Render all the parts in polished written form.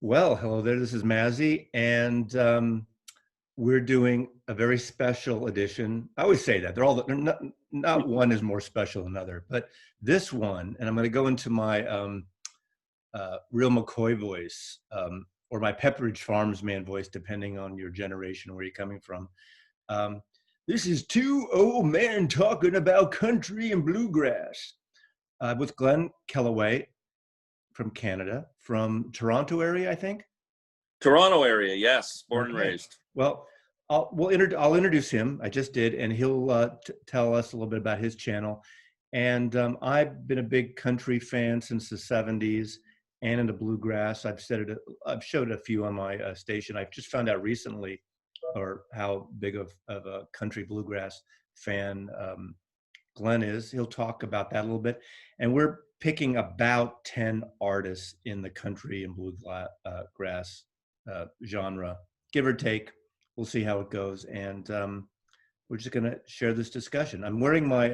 Well, hello there. This is Mazzy, and we're doing a very special edition. I always say that they're not one is more special than another, but this one, and I'm going to go into my real McCoy voice or my Pepperidge Farms man voice, depending on your generation, where you're coming from. This is two old men talking about country and bluegrass with Glenn Kellaway from Canada, from Toronto area, I think. Toronto area, yes, born and raised. Well, I'll introduce him. I just did, and he'll tell us a little bit about his channel. And I've been a big country fan since the '70s, and into bluegrass. I've showed a few on my station. I've just found out recently, or how big of a country bluegrass fan Glenn is. He'll talk about that a little bit, and we're picking about 10 artists in the country and bluegrass genre, give or take. We'll see how it goes, and we're just going to share this discussion. I'm wearing my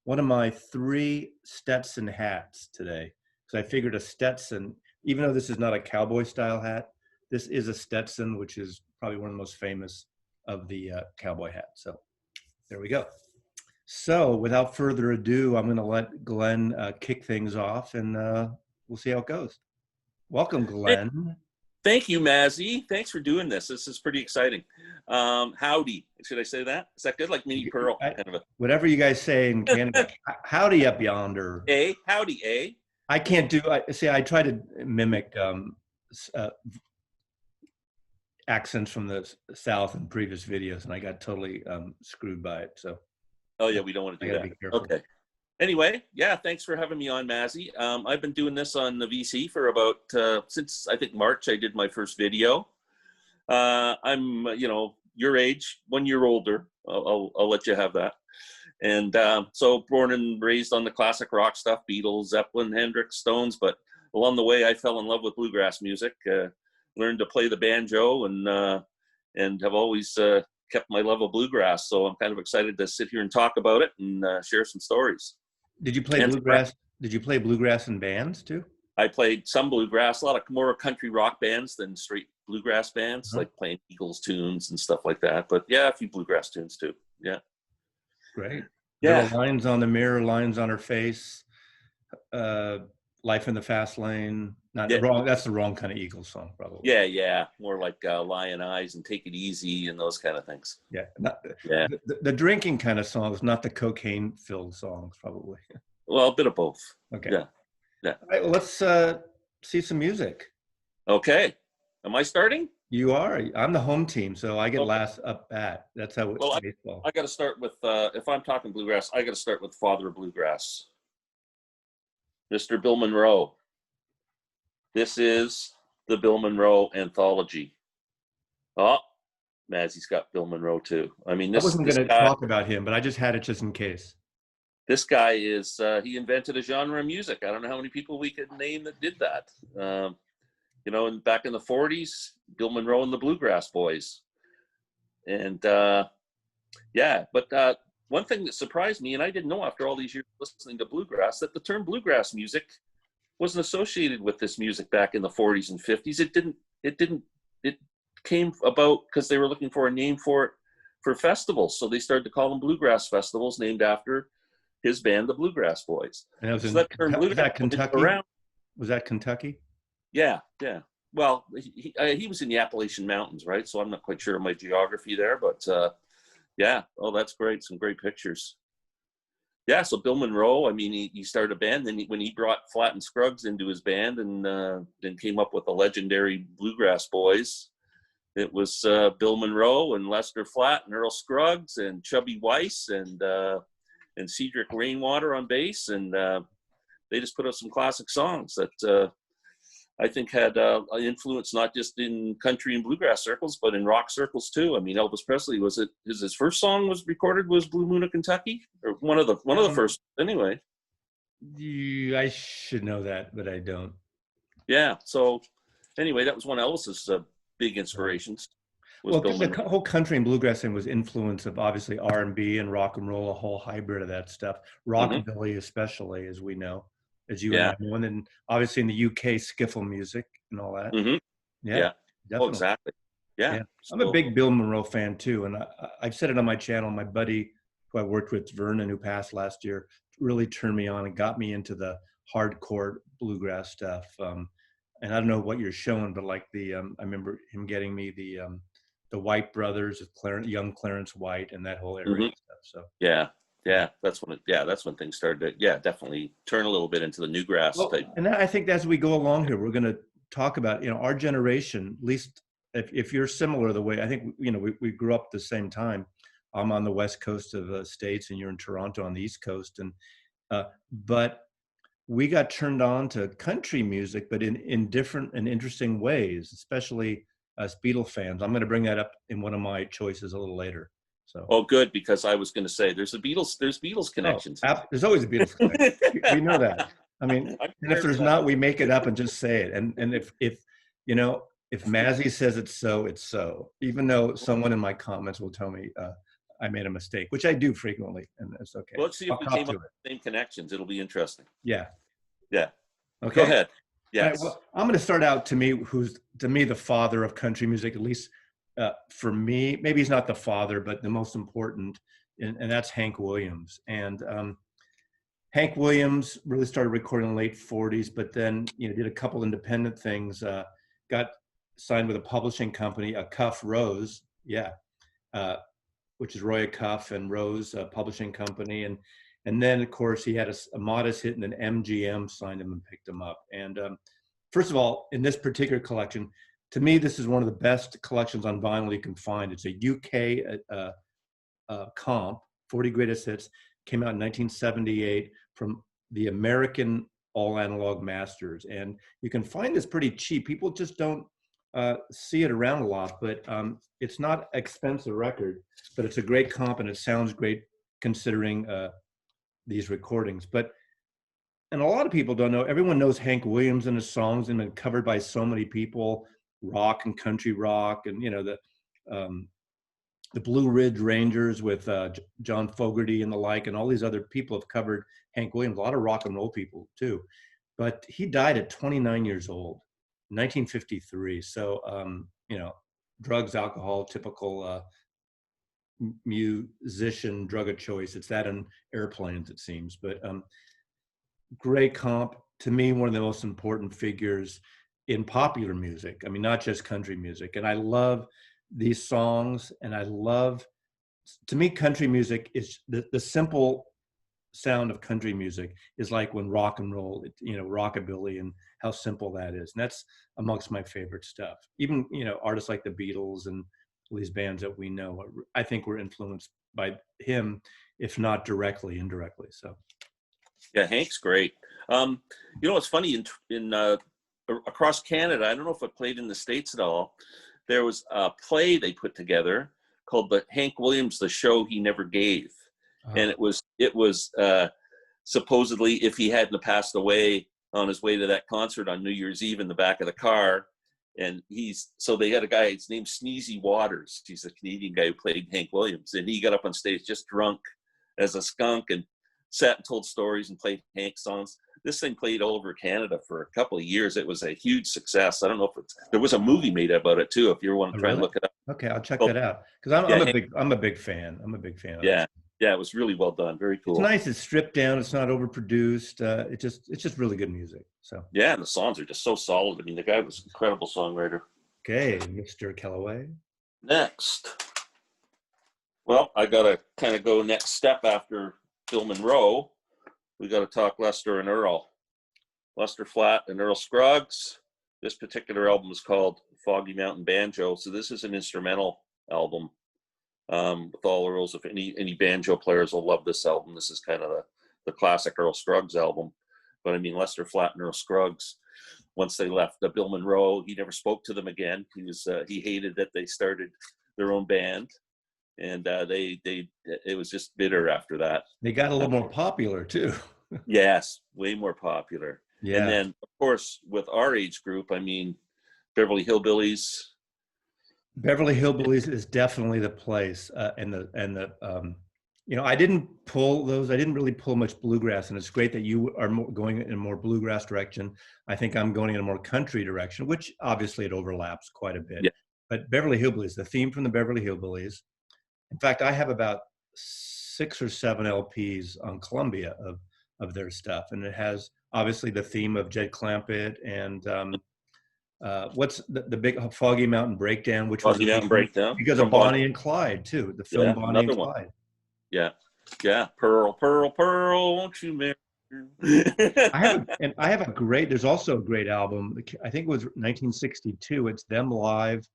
one of my 3 Stetson hats today, because I figured a Stetson, even though this is not a cowboy style hat, this is a Stetson, which is probably one of the most famous of the cowboy hats. So there we go. So without further ado, I'm going to let Glenn kick things off, and we'll see how it goes. Welcome, Glenn. Thank you, Mazzy. Thanks for doing this. This is pretty exciting. Howdy. Should I say that? Is that good? Like Mini Pearl? Whatever you guys say in Canada. Howdy up yonder. Howdy, I can't do, I try to mimic accents from the South in previous videos, and I got totally screwed by it, so. Oh yeah, we don't want to do that. Be careful. Okay. Anyway, yeah, thanks for having me on, Mazzy. I've been doing this on the VC for about, since I think March, I did my first video. I'm, your age, 1 year older. I'll let you have that. And so born and raised on the classic rock stuff, Beatles, Zeppelin, Hendrix, Stones, but along the way I fell in love with bluegrass music, learned to play the banjo, and have always kept my love of bluegrass. So I'm kind of excited to sit here and talk about it and share some stories. Did you play bluegrass? Did you play bluegrass in bands too? I played some bluegrass, a lot of more country rock bands than straight bluegrass bands, like playing Eagles tunes and stuff like that. But yeah, a few bluegrass tunes too. Yeah. Great. Yeah. There are lines on the mirror, lines on her face, Life in the Fast Lane. Wrong. That's the wrong kind of Eagles song, probably. Yeah. More like Lion Eyes and Take It Easy and those kind of things. Yeah. The drinking kind of songs, not the cocaine-filled songs, probably. Well, a bit of both. Okay. Yeah. All right. Well, let's see some music. Okay. Am I starting? You are. I'm the home team, so I get last up bat. That's how it's baseball. I got to start with, if I'm talking bluegrass, I got to start with Father of Bluegrass, Mr. Bill Monroe. This is the Bill Monroe anthology. Oh, Mazzy's got Bill Monroe too. I mean, I wasn't going to talk about him, but I just had it just in case. This guy is, he invented a genre of music. I don't know how many people we could name that did that. And back in the 40s, Bill Monroe and the Bluegrass Boys. And but one thing that surprised me, and I didn't know after all these years listening to bluegrass, that the term bluegrass music wasn't associated with this music back in the 40s and 50s. It came about because they were looking for a name for it for festivals. So they started to call them bluegrass festivals, named after his band, the Bluegrass Boys. And was that Kentucky? Was that Kentucky? Yeah. Well, he was in the Appalachian Mountains, right? So I'm not quite sure of my geography there, but yeah. Oh, that's great. Some great pictures. Yeah, so Bill Monroe, I mean, he started a band. Then when he brought Flatt and Scruggs into his band, and then came up with the legendary Bluegrass Boys, it was Bill Monroe and Lester Flatt and Earle Scruggs and Chubby Weiss and Cedric Rainwater on bass, and they just put out some classic songs that I think had an influence not just in country and bluegrass circles, but in rock circles too. I mean, Elvis Presley, his first song was recorded was Blue Moon of Kentucky, or one of the first anyway. I should know that, but I don't. Yeah. So anyway, that was one of Elvis's big inspirations. Well, the whole country and bluegrass thing was influence of obviously R&B and rock and roll, a whole hybrid of that stuff. Rockabilly, especially, as we know. As you and I know, and then obviously in the UK, skiffle music and all that. Yeah. Oh, definitely. exactly. Yeah. Yeah, I'm a So, big Bill Monroe fan too, and I've said it on my channel. My buddy who I worked with, Vernon, who passed last year, really turned me on and got me into the hardcore bluegrass stuff. And I don't know what you're showing, but like I remember him getting me the White Brothers, with young Clarence White, and that whole area mhm. of stuff. So Yeah. yeah. Yeah. That's when things started to, definitely turn a little bit into the new grass type. Well, and I think as we go along here, we're going to talk about, our generation, at least if you're similar the way, I think, we grew up at the same time. I'm on the West Coast of the States and you're in Toronto on the East Coast. But we got turned on to country music, but in different and interesting ways, especially as Beatle fans. I'm going to bring that up in one of my choices a little later. So. Oh, good, because I was going to say there's Beatles Oh, connections. there's always a Beatles connection. We know that. I mean, I'm and if prepared for there's that. not, we make it up and just say it. And if Mazzy says it's so, it's so. Even though someone in my comments will tell me I made a mistake, which I do frequently, and it's okay. Well, let's see if I'll we cop came to up it. with the same connections. It'll be interesting. Yeah. Yeah. Go Okay. ahead. All right. Yes. Well, I'm going to start out who's to me the father of country music, at least for me. Maybe he's not the father, but the most important, and that's Hank Williams. And Hank Williams really started recording in the late 40s, but then did a couple independent things. Got signed with a publishing company, a Cuff Rose, which is Roy Cuff and Rose Publishing Company, and then of course he had a modest hit, and then MGM signed him and picked him up. And first of all, in this particular collection, to me, this is one of the best collections on vinyl you can find. It's a UK comp, 40 Greatest Hits, came out in 1978 from the American All Analog Masters. And you can find this pretty cheap. People just don't see it around a lot, but it's not an expensive record, but it's a great comp and it sounds great considering these recordings. And a lot of people don't know, everyone knows Hank Williams and his songs and been covered by so many people, rock and country rock, and the Blue Ridge Rangers with John Fogerty and the like, and all these other people have covered Hank Williams, a lot of rock and roll people too. But he died at 29 years old, 1953. So, drugs, alcohol, typical musician drug of choice. It's that in airplanes, it seems. But great comp. To me, one of the most important figures in popular music. I mean, not just country music. And I love these songs, and to me, country music is the simple sound of country music is like when rock and roll, rockabilly, and how simple that is. And that's amongst my favorite stuff. Even, artists like the Beatles and all these bands that we know, I think were influenced by him, if not directly, indirectly. So. Yeah, Hank's great. It's funny in across Canada. I don't know if it played in the States at all. There was a play they put together called "The Hank Williams: The Show He Never Gave," and it was supposedly, if he hadn't passed away on his way to that concert on New Year's Eve, in the back of the car. And so they had a guy, his name's Sneezy Waters. He's a Canadian guy who played Hank Williams, and he got up on stage just drunk as a skunk and sat and told stories and played Hank songs. This thing played all over Canada for a couple of years. It was a huge success. I don't know if there was a movie made about it too, if you want to try and look it up. Okay, I'll check that out, because I'm a big fan. I'm a big fan of Yeah. it. Yeah, it was really well done. Very cool. It's nice. It's stripped down. It's not overproduced. It's just really good music. So. Yeah, and the songs are just so solid. I mean, the guy was an incredible songwriter. Okay, Mr. Kellaway. Next. Well, I got to kind of go next step after Bill Monroe. We got to talk Lester and Earle. Lester Flatt and Earle Scruggs. This particular album is called Foggy Mountain Banjo. So this is an instrumental album with all Earls. If any banjo players will love this album. This is kind of the classic Earle Scruggs album. But I mean, Lester Flatt and Earle Scruggs, once they left Bill Monroe, he never spoke to them again. He hated that they started their own band. And it was just bitter after that. They got a little more popular too. Yes, way more popular. Yeah. And then, of course, with our age group, I mean, Beverly Hillbillies. Beverly Hillbillies is definitely the place, and the I didn't pull those. I didn't really pull much bluegrass, and it's great that you are going in a more bluegrass direction. I think I'm going in a more country direction, which obviously it overlaps quite a bit. Yeah. But Beverly Hillbillies, the theme from the Beverly Hillbillies. In fact, I have about 6 or 7 LPs on Columbia of their stuff, and it has obviously the theme of Jed Clampett and what's the big Foggy Mountain Breakdown, which was Foggy Mountain Breakdown because of from Bonnie and Clyde too, the film Yeah, Bonnie and another one. Clyde. Yeah, yeah. Pearl, Pearl, Pearl, won't you marry I have a great. There's also a great album. I think it was 1962. It's them live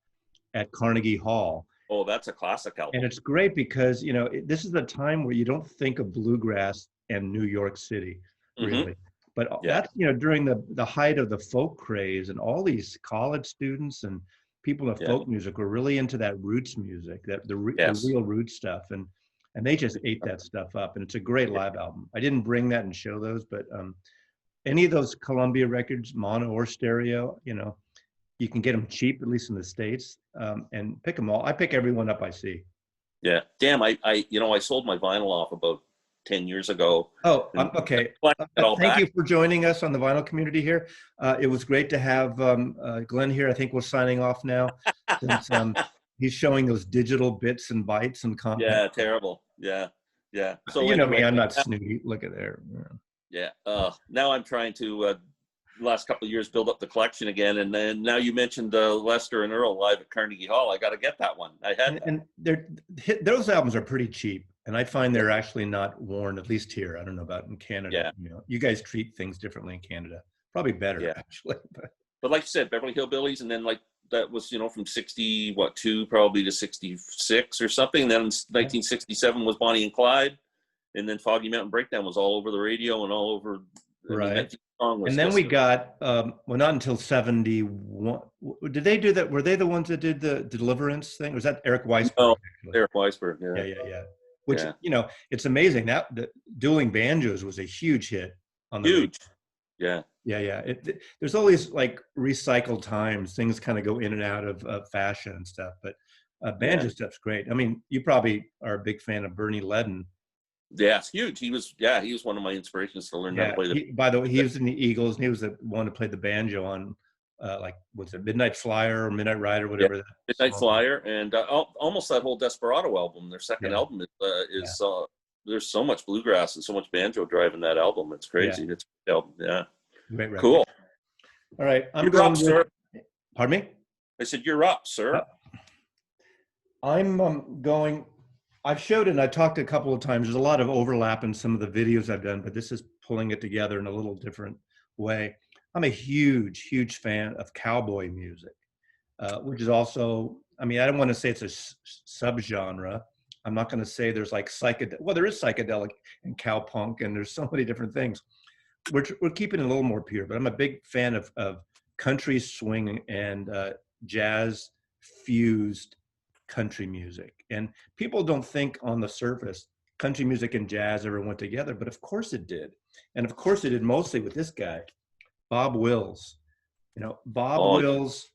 at Carnegie Hall. Oh, that's a classic album. And it's great because this is a time where you don't think of bluegrass and New York City, really. But that's during the height of the folk craze, and all these college students and people of folk music were really into that roots music, the real root stuff, and they just ate that stuff up. And it's a great live album. I didn't bring that and show those, but any of those Columbia records, mono or stereo, you can get them cheap, at least in the States, and pick them all. I pick every one up I see. Yeah, damn. I sold my vinyl off about 10 years ago. Oh, okay. Thank you for joining us on the vinyl community here. It was great to have Glenn here. I think we're signing off now, since he's showing those digital bits and bytes and content. Yeah, terrible. Yeah. So anyway, me, I'm not snooty. Look at there. Yeah. Now I'm trying to last couple of years build up the collection again, and then now you mentioned Lester and Earle live at Carnegie Hall. I got to get that one. I had and those albums are pretty cheap, and I find they're actually not worn, at least here. I don't know about in Canada. Yeah. You guys treat things differently in Canada, probably better actually. But like you said, Beverly Hillbillies, and then like that was from 62 probably to 66 or something. And then 1967 was Bonnie and Clyde, and then Foggy Mountain Breakdown was all over the radio and all over. Right. And then we got not until 71. Did they do that? Were they the ones that did the Deliverance thing? Was that Eric Weisberg? No, Eric Weisberg. Yeah. Which it's amazing that the Dueling Banjos was a huge hit on the huge. Radio. Yeah. There's always like recycled times. Things kind of go in and out of fashion and stuff. But banjo stuff's great. I mean, you probably are a big fan of Bernie Leadon. Yeah, it's huge. He was one of my inspirations to learn how to play by the way, he was in the Eagles, and he was the one who played the banjo on, was it Midnight Flyer or Midnight Rider, whatever. Midnight Flyer, and almost that whole Desperado album. Their second album is there's so much bluegrass and so much banjo driving that album. It's crazy. It's a great album. Yeah, great record. Cool. All right, you're up, sir. Pardon me? I said you're up, sir. I'm going. I've showed it and I talked a couple of times. There's a lot of overlap in some of the videos I've done, but this is pulling it together in a little different way. I'm a huge, huge fan of cowboy music, which is also, I don't want to say it's a subgenre. I'm not going to say there's like there is psychedelic and cowpunk, and there's so many different things. We're keeping it a little more pure, but I'm a big fan of country swing and jazz fused country music. And people don't think on the surface country music and jazz ever went together, but of course it did. And of course it did mostly with this guy, Bob Wills. Bob Wills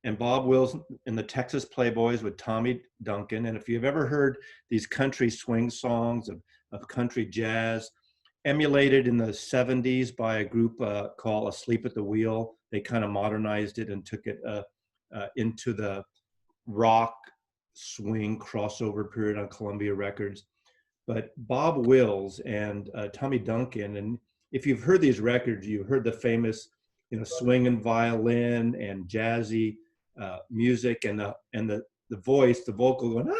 and the Texas Playboys with Tommy Duncan. And if you've ever heard these country swing songs of country jazz emulated in the 70s by a group called Asleep at the Wheel, they kind of modernized it and took it into the rock swing crossover period on Columbia Records. But Bob Wills and Tommy Duncan, and if you've heard these records, you've heard the famous swing and violin and jazzy music, and the voice, the vocal going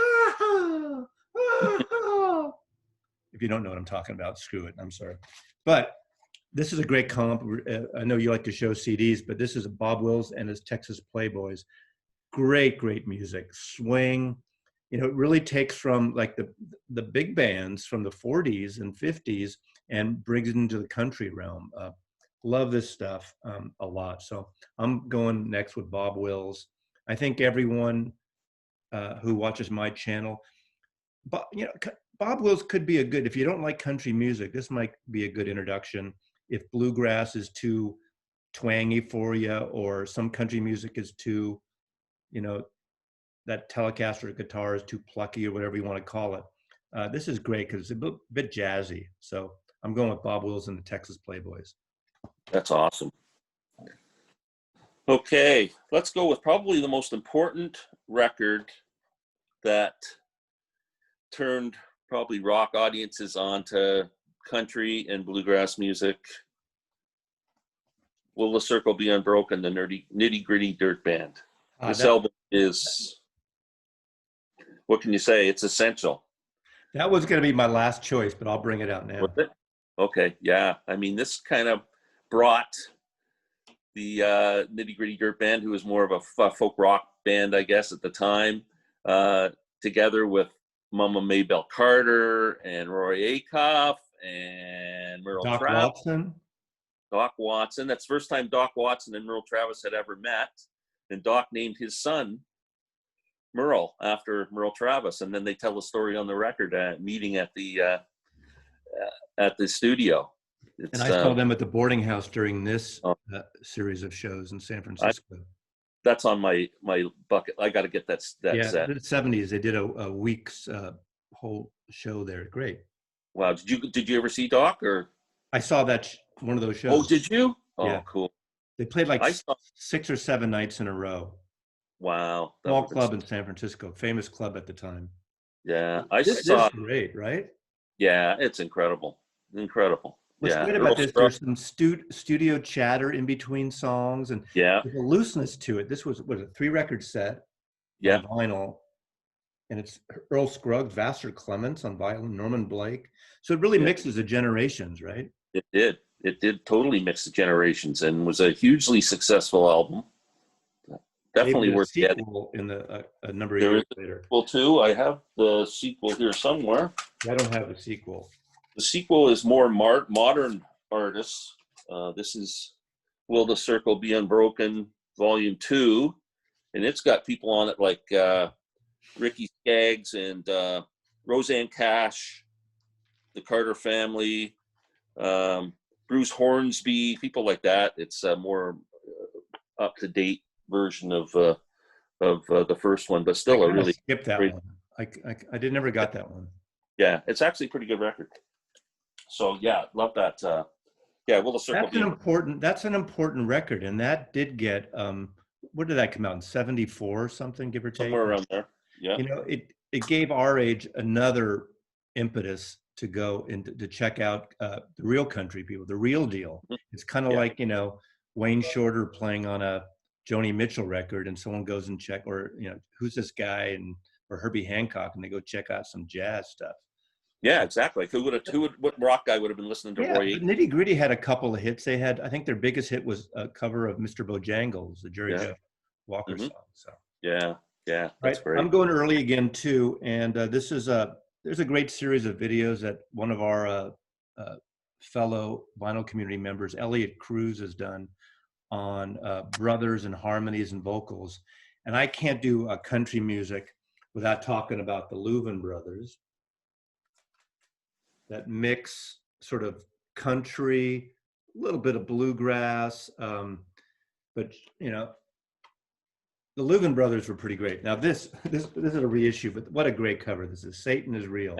if you don't know what I'm talking about, screw it, I'm sorry. But this is a great comp. I know you like to show CDs, but this is Bob Wills and his Texas Playboys. Great music, swing. It really takes from like the big bands from the 40s and 50s and brings it into the country realm. Love this stuff a lot. So I'm going next with Bob Wills. I think everyone who watches my channel, Bob Wills could be if you don't like country music, this might be a good introduction. If bluegrass is too twangy for you, or some country music is too, that Telecaster guitar is too plucky, or whatever you want to call it. This is great because it's a bit jazzy. So I'm going with Bob Wills and the Texas Playboys. That's awesome. Okay, let's go with probably the most important record that turned probably rock audiences onto country and bluegrass music. Will the Circle Be Unbroken, the Nitty Gritty Dirt Band. This album is, what can you say? It's essential. That was going to be my last choice, but I'll bring it out now. Was it? Okay, yeah. I mean, this kind of brought the Nitty Gritty Dirt Band, who was more of a folk rock band, I guess, at the time, together with Mama Maybelle Carter and Roy Acuff and Merle Doc Travis. Watson. Doc Watson. That's the first time Doc Watson and Merle Travis had ever met. And Doc named his son Merle after Merle Travis. And then they tell the story on the record meeting at the studio. And I saw them at the boarding house during this series of shows in San Francisco. That's on my bucket. I got to get that yeah, set. In the 70s, they did a week's whole show there. Great. Wow. Did you ever see Doc? Or I saw that one of those shows. Oh, did you? Oh, yeah. Cool. They played like 6 or 7 nights in a row. Wow. Small club in San Francisco, famous club at the time. Yeah, This is great, right? Yeah, it's incredible. Incredible. What's great about this, there's some studio chatter in between songs, and there's a looseness to it. This was a 3-record set on vinyl, and it's Earle Scruggs, Vassar Clements on violin, Norman Blake. So it really mixes the generations, right? It did. It did totally mix the generations, and was a hugely successful album. Definitely worth getting. In a number of years later. Sequel too. I have the sequel here somewhere. I don't have a sequel. The sequel is more modern artists. This is Will the Circle Be Unbroken, Volume 2, and it's got people on it like Ricky Skaggs and Roseanne Cash, the Carter Family, Bruce Hornsby, people like that. It's a more up-to-date version of the first one, but still a really skipped that one. I never got that one. Yeah, it's actually a pretty good record. So yeah, love that. Will the Circle That's an important record, and that did get where did that come out in 74 or something, give or take? Somewhere around there. Yeah. You know, it gave our age another impetus to go and to check out the real country people, the real deal. It's kind of like, you know, Wayne Shorter playing on a Joni Mitchell record, and someone goes and check, or you know, who's this guy, or Herbie Hancock, and they go check out some jazz stuff. Yeah, exactly. What rock guy would have been listening to Roy? Nitty Gritty had a couple of hits. They had, I think their biggest hit was a cover of Mr. Bojangles, the Jerry Jeff Walker song. So that's great. I'm going early again too, and there's a great series of videos that one of our fellow vinyl community members, Elliot Cruz, has done on brothers and harmonies and vocals. And I can't do country music without talking about the Louvin brothers, that mix sort of country, a little bit of bluegrass, but you know, the Louvin brothers were pretty great. Now this is a reissue, but what a great cover this is. Satan is Real.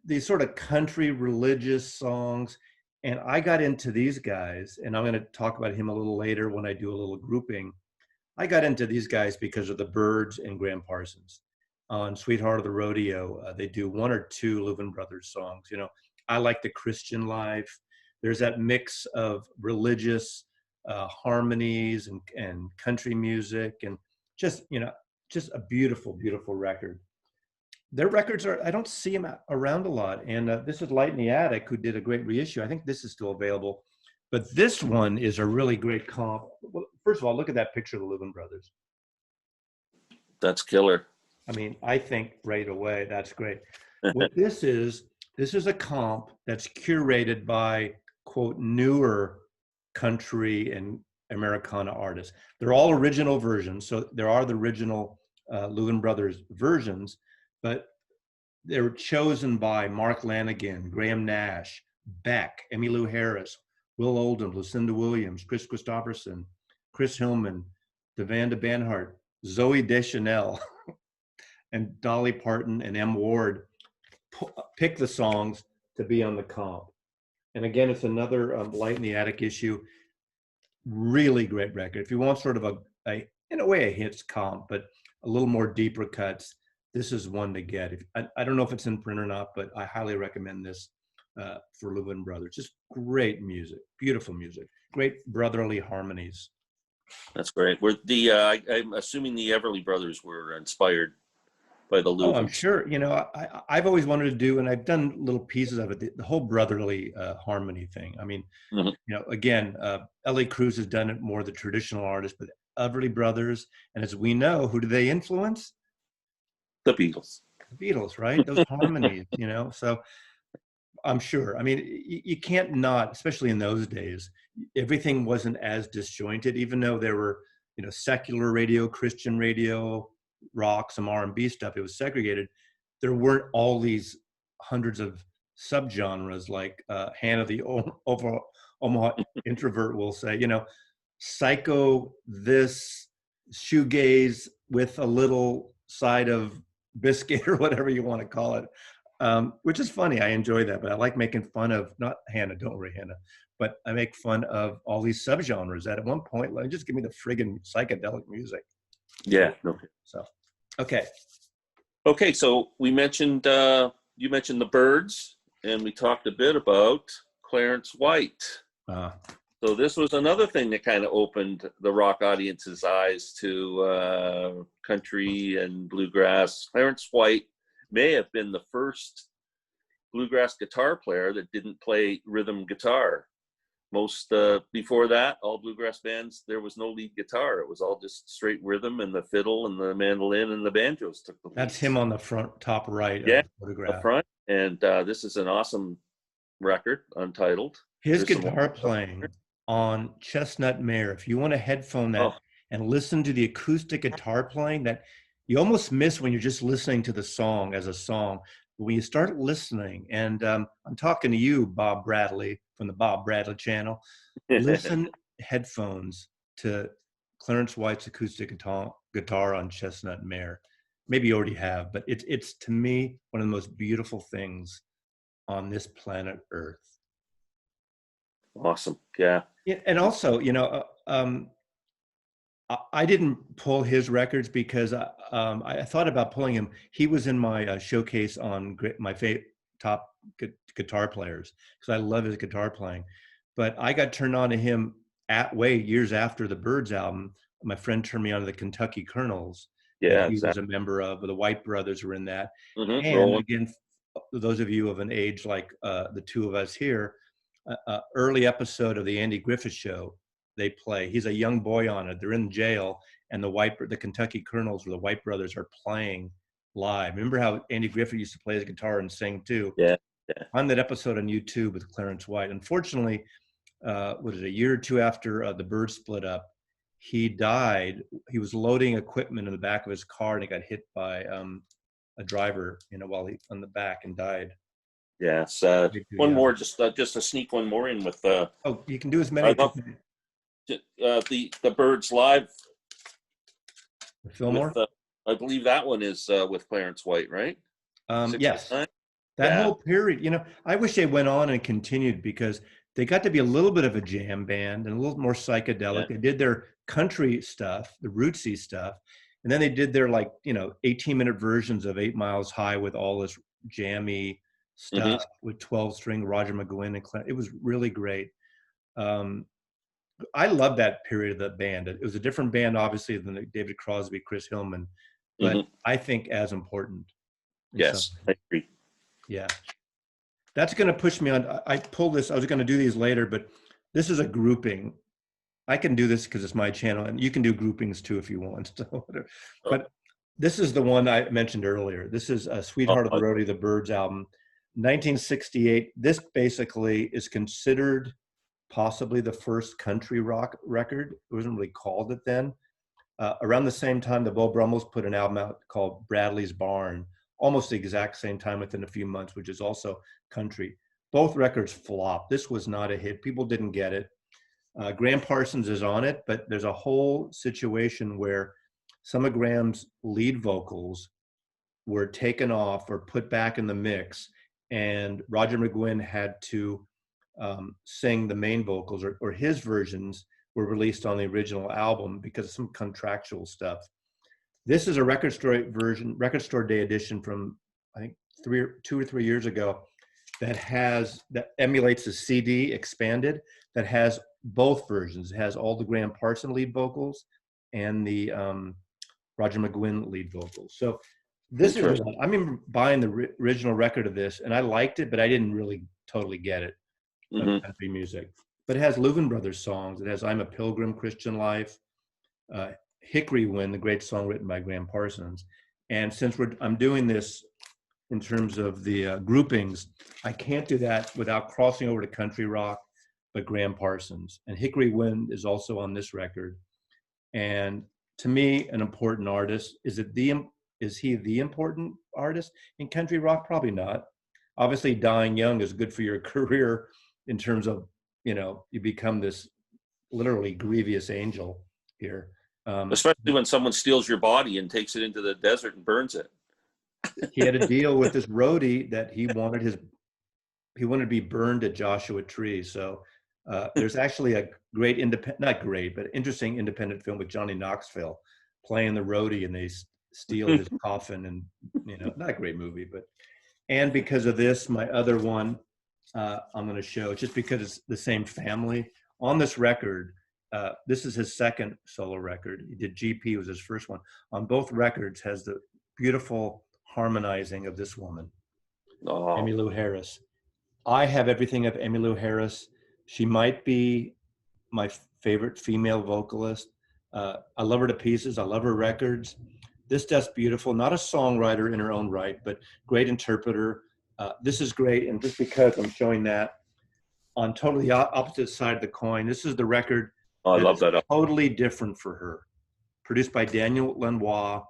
These sort of country religious songs. And I got into these guys, and I'm going to talk about him a little later when I do a little grouping. I got into these guys because of the Byrds and Graham Parsons. On Sweetheart of the Rodeo, they do 1 or 2 Louvin Brothers songs. You know, I like the Christian life. There's that mix of religious harmonies and country music, and just a beautiful, beautiful record. Their records I don't see them around a lot. And this is Light in the Attic, who did a great reissue. I think this is still available. But this one is a really great comp. Well, first of all, look at that picture of the Louvin brothers. That's killer. I mean, I think right away, that's great. What this is a comp that's curated by, quote, newer country and Americana artists. They're all original versions. So there are the original Louvin brothers versions, but they were chosen by Mark Lanigan, Graham Nash, Beck, Emmylou Harris, Will Oldham, Lucinda Williams, Chris Christopherson, Chris Hillman, Devanda Banhart, Zoe Deschanel, and Dolly Parton and M. Ward pick the songs to be on the comp. And again, it's another Light in the Attic issue. Really great record. If you want sort of a in a way a hits comp, but a little more deeper cuts, this is one to get. I don't know if it's in print or not, but I highly recommend this for Leuven Brothers. Just great music, beautiful music, great brotherly harmonies. That's great. I'm assuming the Everly Brothers were inspired by the Leuvens. Oh, I'm sure. You know, I've always wanted to do, and I've done little pieces of it, the whole brotherly harmony thing. I mean, Mm-hmm. you know, again, L.A. Cruz has done it more the traditional artist, but Everly Brothers, and as we know, who do they influence? The Beatles. The Beatles, right? Those harmonies, you know. So I'm sure. I mean, you can't not, especially in those days, everything wasn't as disjointed, even though there were, you know, secular radio, Christian radio, rock, some R&B stuff. It was segregated. There weren't all these hundreds of subgenres like Hannah the Omaha introvert will say, you know, psycho, this, shoegaze with a little side of biscuit or whatever you want to call it. Which is funny. I enjoy that, but I like making fun of, not Hannah, don't worry, Hannah, but I make fun of all these subgenres that at one point, like, just give me the friggin' psychedelic music. Yeah. Okay. So, okay. Okay. So we mentioned, you mentioned the Byrds, and we talked a bit about Clarence White. So this was another thing that kind of opened the rock audience's eyes to country and bluegrass. Clarence White may have been the first bluegrass guitar player that didn't play rhythm guitar. Most before that, all bluegrass bands, there was no lead guitar. It was all just straight rhythm, and the fiddle and the mandolin and the banjos took the lead. That's him on the front, top right. Yeah, of the photograph. the front. And this is an awesome record, Untitled. His guitar playing on Chestnut Mare. If you want to headphone that and listen to the acoustic guitar playing, that you almost miss when you're just listening to the song as a song. But when you start listening, and I'm talking to you, Bob Bradley, from the Bob Bradley channel, listen headphones to Clarence White's acoustic guitar on Chestnut Mare. Maybe you already have, but it's to me one of the most beautiful things on this planet Earth. Awesome. Yeah. And also, you know, I didn't pull his records because I thought about pulling him. He was in my showcase on my top guitar players because I love his guitar playing. But I got turned on to him years after the Byrds album. My friend turned me on to the Kentucky Colonels. Yeah, he was a member of the White Brothers were in that. Mm-hmm. And again, those of you of an age like the two of us here, early episode of the Andy Griffith Show, they play. He's a young boy on it. They're in jail, and the Kentucky Colonels or the White Brothers are playing live. Remember how Andy Griffith used to play his guitar and sing too? Yeah. On that episode on YouTube with Clarence White. Unfortunately, was it a year or two after the Byrds split up? He died. He was loading equipment in the back of his car, and he got hit by a driver, you know, while he on the back, and died. Yeah, sad. One more, just to sneak one more in with. Oh, you can do as many. The Byrds live. Fillmore. I believe that one is with Clarence White, right? Yes. That whole period, you know, I wish they went on and continued because they got to be a little bit of a jam band and a little more psychedelic. Yeah. They did their country stuff, the rootsy stuff, and then they did their 18-minute versions of 8 Miles High with all this jammy stuff with 12-string Roger McGuinn and Clarence. It was really great. I love that period of the band. It was a different band, obviously, than David Crosby, Chris Hillman, but I think as important. Yes, I agree. Yeah. That's going to push me on. I pulled this. I was going to do these later, but this is a grouping. I can do this because it's my channel, and you can do groupings too if you want. So, but this is the one I mentioned earlier. This is Sweetheart of the Roadie, the Byrds album, 1968. This basically is considered possibly the first country rock record. It wasn't really called it then. Around the same time, the Beau Brummels put an album out called Bradley's Barn, almost the exact same time within a few months, which is also country. Both records flopped. This was not a hit. People didn't get it. Graham Parsons is on it, but there's a whole situation where some of Graham's lead vocals were taken off or put back in the mix, and Roger McGuinn had to sing the main vocals, or his versions were released on the original album because of some contractual stuff. This is a record store version, record store day edition from I think 2 or 3 years ago that emulates the CD expanded, that has both versions. It has all the Graham Parson lead vocals and the Roger McGuinn lead vocals. So this is, I remember buying the original record of this, and I liked it, but I didn't really totally get it, country music. But it has Louvin Brothers songs. It has I'm a Pilgrim, Christian Life, Hickory Wind, the great song written by Graham Parsons. And since I'm doing this in terms of the groupings, I can't do that without crossing over to country rock, but Graham Parsons. And Hickory Wind is also on this record. And to me, an important artist. Is he the important artist in country rock? Probably not. Obviously, dying young is good for your career in terms of, you become this literally grievous angel here. Especially when someone steals your body and takes it into the desert and burns it. He had a deal with this roadie that he wanted to be burned at Joshua Tree. So there's actually a great interesting independent film with Johnny Knoxville playing the roadie, and they steal his coffin, and not a great movie, and because of this, my other one I'm going to show, just because it's the same family on this record. This is his second solo record. He did GP, was his first one. On both records has the beautiful harmonizing of this woman, Emmylou Harris. I have everything of Emmylou Harris. She might be my favorite female vocalist. I love her to pieces. I love her records. This stuff's beautiful. Not a songwriter in her own right, but great interpreter. This is great, and just because I'm showing that on totally opposite side of the coin, this is the record. I love that. Totally different for her. Produced by Daniel Lanois.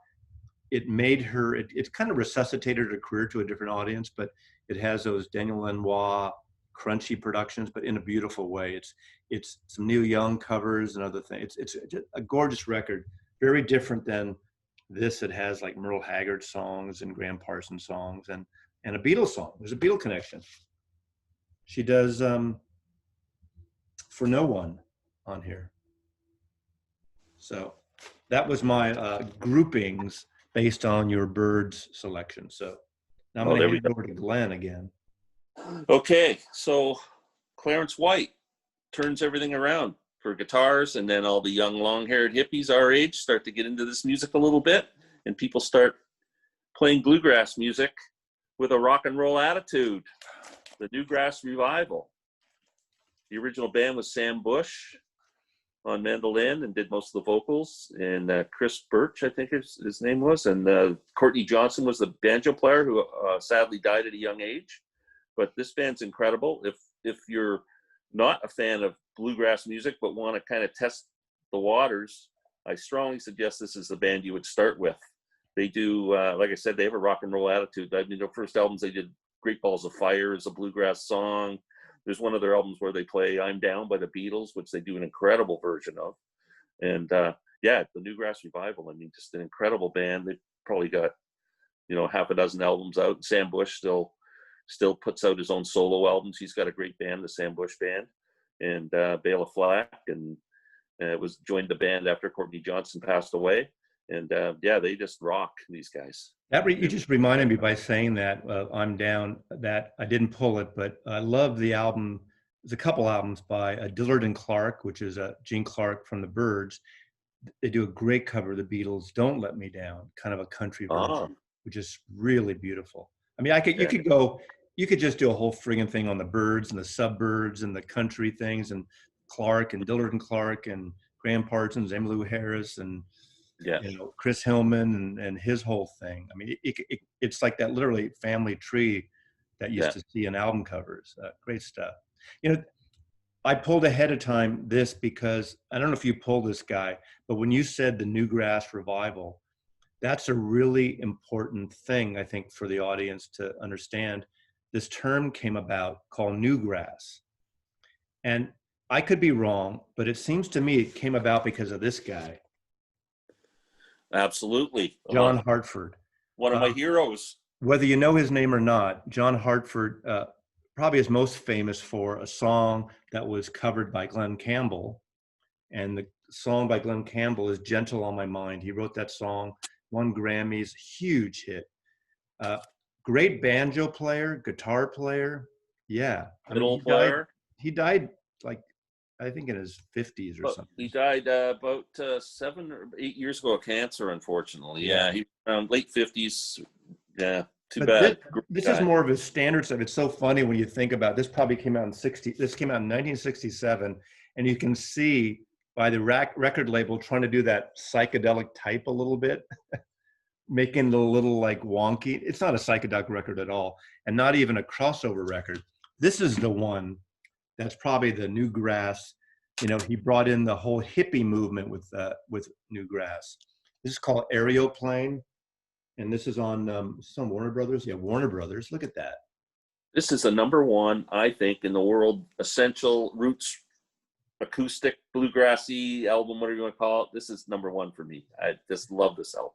It made her, it kind of resuscitated her career to a different audience, but it has those Daniel Lanois crunchy productions, but in a beautiful way. It's some Neil Young covers and other things. It's a gorgeous record, very different than this. It has like Merle Haggard songs and Graham Parsons songs and a Beatles song. There's a Beatle connection. She does For No One on here. So that was my groupings based on your Birds selection. So now I'm going to hand it over to Glenn again. Okay, so Clarence White turns everything around for guitars, and then all the young long-haired hippies our age start to get into this music a little bit, and people start playing bluegrass music with a rock and roll attitude. The Newgrass Revival. The original band was Sam Bush on mandolin and did most of the vocals, and Chris Birch, I think his name was, and Courtney Johnson was the banjo player who sadly died at a young age. But this band's incredible. If you're not a fan of bluegrass music but want to kind of test the waters, I strongly suggest this is the band you would start with. They do, like I said, they have a rock and roll attitude. I mean, their first albums, they did Great Balls of Fire as a bluegrass song. There's one of their albums where they play I'm Down by the Beatles, which they do an incredible version of. And the Newgrass Revival, I mean, just an incredible band. They've probably got, half a dozen albums out. Sam Bush still puts out his own solo albums. He's got a great band, the Sam Bush Band, and Bela Flack, and was joined the band after Courtney Johnson passed away. And they just rock, these guys. You just reminded me by saying that I'm Down, that I didn't pull it, but I love the album. There's a couple albums by Dillard and Clark, which is Gene Clark from the Byrds. They do a great cover of the Beatles' Don't Let Me Down, kind of a country version, which is really beautiful. I mean, you could just do a whole friggin' thing on the Byrds and the Subbirds and the country things, and Clark and Dillard and Clark and Graham Parsons, Emmylou Harris, and Chris Hillman and his whole thing. I mean, it's like that literally family tree that you used to see in album covers. Great stuff. I pulled ahead of time this because I don't know if you pulled this guy, but when you said the Newgrass Revival, that's a really important thing, I think, for the audience to understand. This term came about called Newgrass. And I could be wrong, but it seems to me it came about because of this guy. Absolutely. John Hartford. One of my heroes. Whether you know his name or not, John Hartford probably is most famous for a song that was covered by Glenn Campbell. And the song by Glenn Campbell is Gentle on My Mind. He wrote that song, won Grammys, huge hit. Great banjo player, guitar player. Yeah. I mean, he died like, I think in his 50s or something. He died about 7 or 8 years ago of cancer, unfortunately. Yeah, he around late 50s. Yeah, too bad. This is more of his standard stuff. It's so funny when you think about it. This probably came out in 1967, and you can see by the record label trying to do that psychedelic type a little bit, making it a little like wonky. It's not a psychedelic record at all, and not even a crossover record. This is the one that's probably the Newgrass. You know, he brought in the whole hippie movement with Newgrass. This is called Aeroplane, and this is on some Warner Brothers. Yeah, Warner Brothers. Look at that. This is the #1, I think, in the world, essential roots, acoustic, bluegrassy album, whatever you want to call it. This is #1 for me. I just love this album.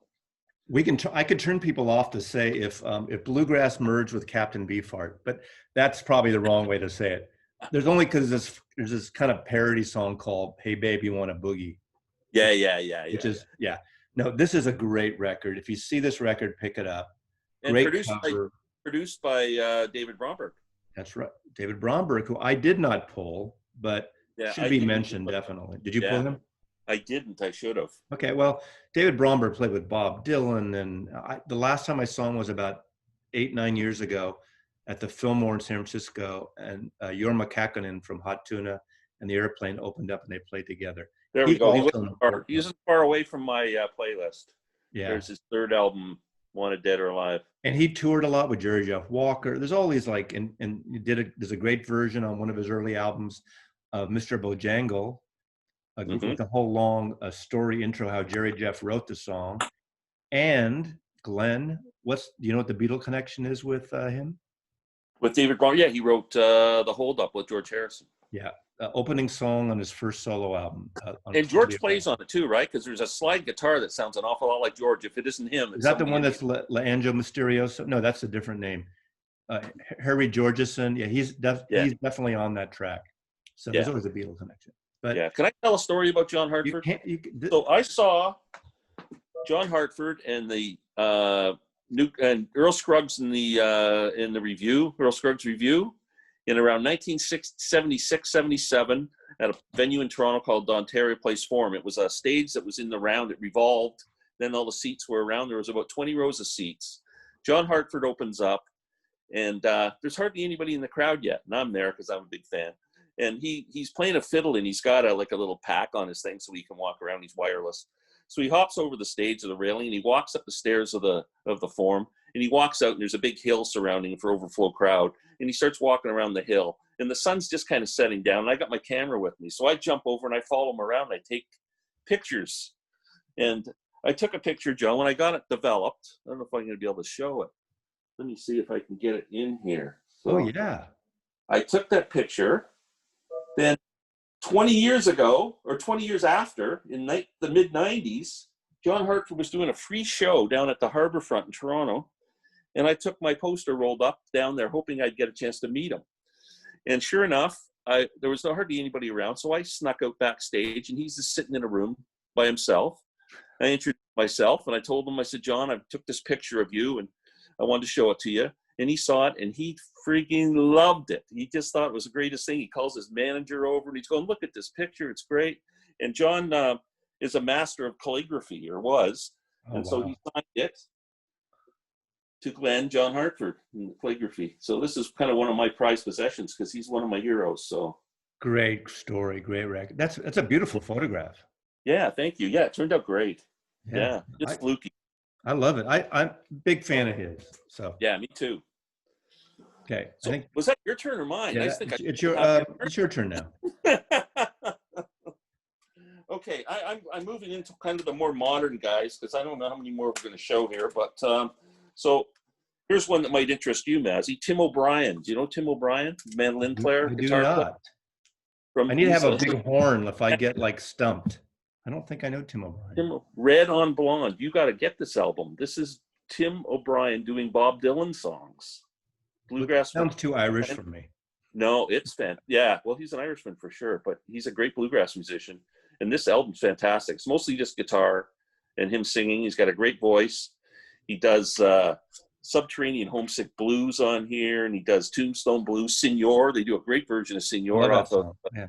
I could turn people off to say if bluegrass merged with Captain Beefheart, but that's probably the wrong way to say it. There's only because there's this kind of parody song called "Hey Babe, You Want a Boogie." Yeah. Which is No, this is a great record. If you see this record, pick it up. And great produced by David Bromberg. That's right, David Bromberg, who I did not pull, but should be mentioned definitely. Did you pull him? I didn't. I should have. Okay, well, David Bromberg played with Bob Dylan, and the last time I saw him was about 8-9 years ago at the Fillmore in San Francisco, and Jorma Kakkonen from Hot Tuna and the Airplane opened up and they played together. There we go. He wasn't far away from my playlist. Yeah. There's his third album, Wanted Dead or Alive. And he toured a lot with Jerry Jeff Walker. There's all these there's a great version on one of his early albums of Mr. Bojangle, with a whole long story intro how Jerry Jeff wrote the song. And Glenn, do you know what the Beatle connection is with him? With David Bromberg, yeah, he wrote The Hold Up with George Harrison. Yeah, opening song on his first solo album. And George plays on it too, right? Because there's a slide guitar that sounds an awful lot like George. If it isn't him, is that the one that's L'Angelo Misterioso? No, that's a different name. Harry Georgeson. Yeah, he's definitely on that track. So there's always a Beatle connection. But can I tell a story about John Hartford? So I saw John Hartford and the and Earle Scruggs in the review, Earle Scruggs review, in around 1976-77 at a venue in Toronto called Ontario Place Forum. It was a stage that was in the round. It revolved. Then all the seats were around. There was about 20 rows of seats. John Hartford opens up, and there's hardly anybody in the crowd yet. And I'm there because I'm a big fan. And he's playing a fiddle, and he's got a little pack on his thing so he can walk around. He's wireless. So he hops over the stage of the railing, and he walks up the stairs of the forum, and he walks out, and there's a big hill surrounding him for overflow crowd. And he starts walking around the hill, and the sun's just kind of setting down. And I got my camera with me, so I jump over and I follow him around. And I take pictures, and I took a picture, Joe, and I got it developed. I don't know if I'm going to be able to show it. Let me see if I can get it in here. So yeah. I took that picture. Then 20 years ago, or 20 years after, in the mid-90s, John Hartford was doing a free show down at the Harbourfront in Toronto. And I took my poster rolled up down there, hoping I'd get a chance to meet him. And sure enough, there was hardly anybody around. So I snuck out backstage, and he's just sitting in a room by himself. I introduced myself, and I told him, I said, John, I took this picture of you, and I wanted to show it to you. And he saw it, and he freaking loved it. He just thought it was the greatest thing. He calls his manager over, and he's going, look at this picture. It's great. And John is a master of calligraphy, or was. So he signed it to Glenn, John Hartford, in calligraphy. So this is kind of one of my prized possessions because he's one of my heroes. So great story, great record. That's a beautiful photograph. Yeah, thank you. Yeah, it turned out great. Yeah, just fluky. I love it. I'm a big fan of his. So yeah, me too. Okay, so was that your turn or mine? Yeah, it's your turn now. Okay, I'm moving into kind of the more modern guys because I don't know how many more we're going to show here, but so here's one that might interest you, Mazzy. Tim O'Brien. Do you know Tim O'Brien, mandolin player, guitar player? I need to have a big horn if I get stumped. I don't think I know Tim O'Brien. Red on Blonde. You got to get this album. This is Tim O'Brien doing Bob Dylan songs. Bluegrass sounds too Irish for me. No, it's yeah. Well, he's an Irishman for sure, but he's a great bluegrass musician. And this album's fantastic. It's mostly just guitar and him singing. He's got a great voice. He does Subterranean Homesick Blues on here, and he does Tombstone Blues. Senor, they do a great version of Senor off of. Yeah.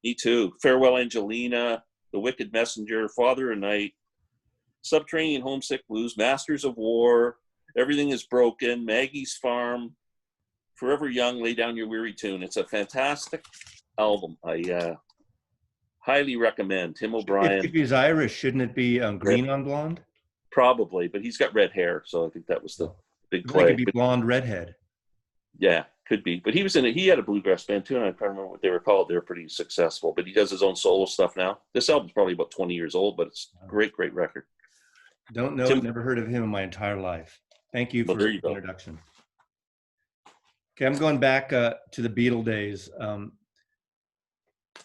Me too. Farewell Angelina, The Wicked Messenger, Father of Night, Subterranean Homesick Blues, Masters of War, Everything is Broken, Maggie's Farm, Forever Young, Lay Down Your Weary Tune. It's a fantastic album. I highly recommend. Tim O'Brien. If he's Irish, shouldn't it be Green on Blonde? Probably, but he's got red hair, so I think that was the big play. It could be blonde redhead. Yeah, could be. But he was in it. He had a bluegrass band too, and I can't remember what they were called. They were pretty successful. But he does his own solo stuff now. This album's probably about 20 years old, but it's a great record. Don't know. Never heard of him in my entire life. Thank you for the introduction. Okay, I'm going back to the Beatle days.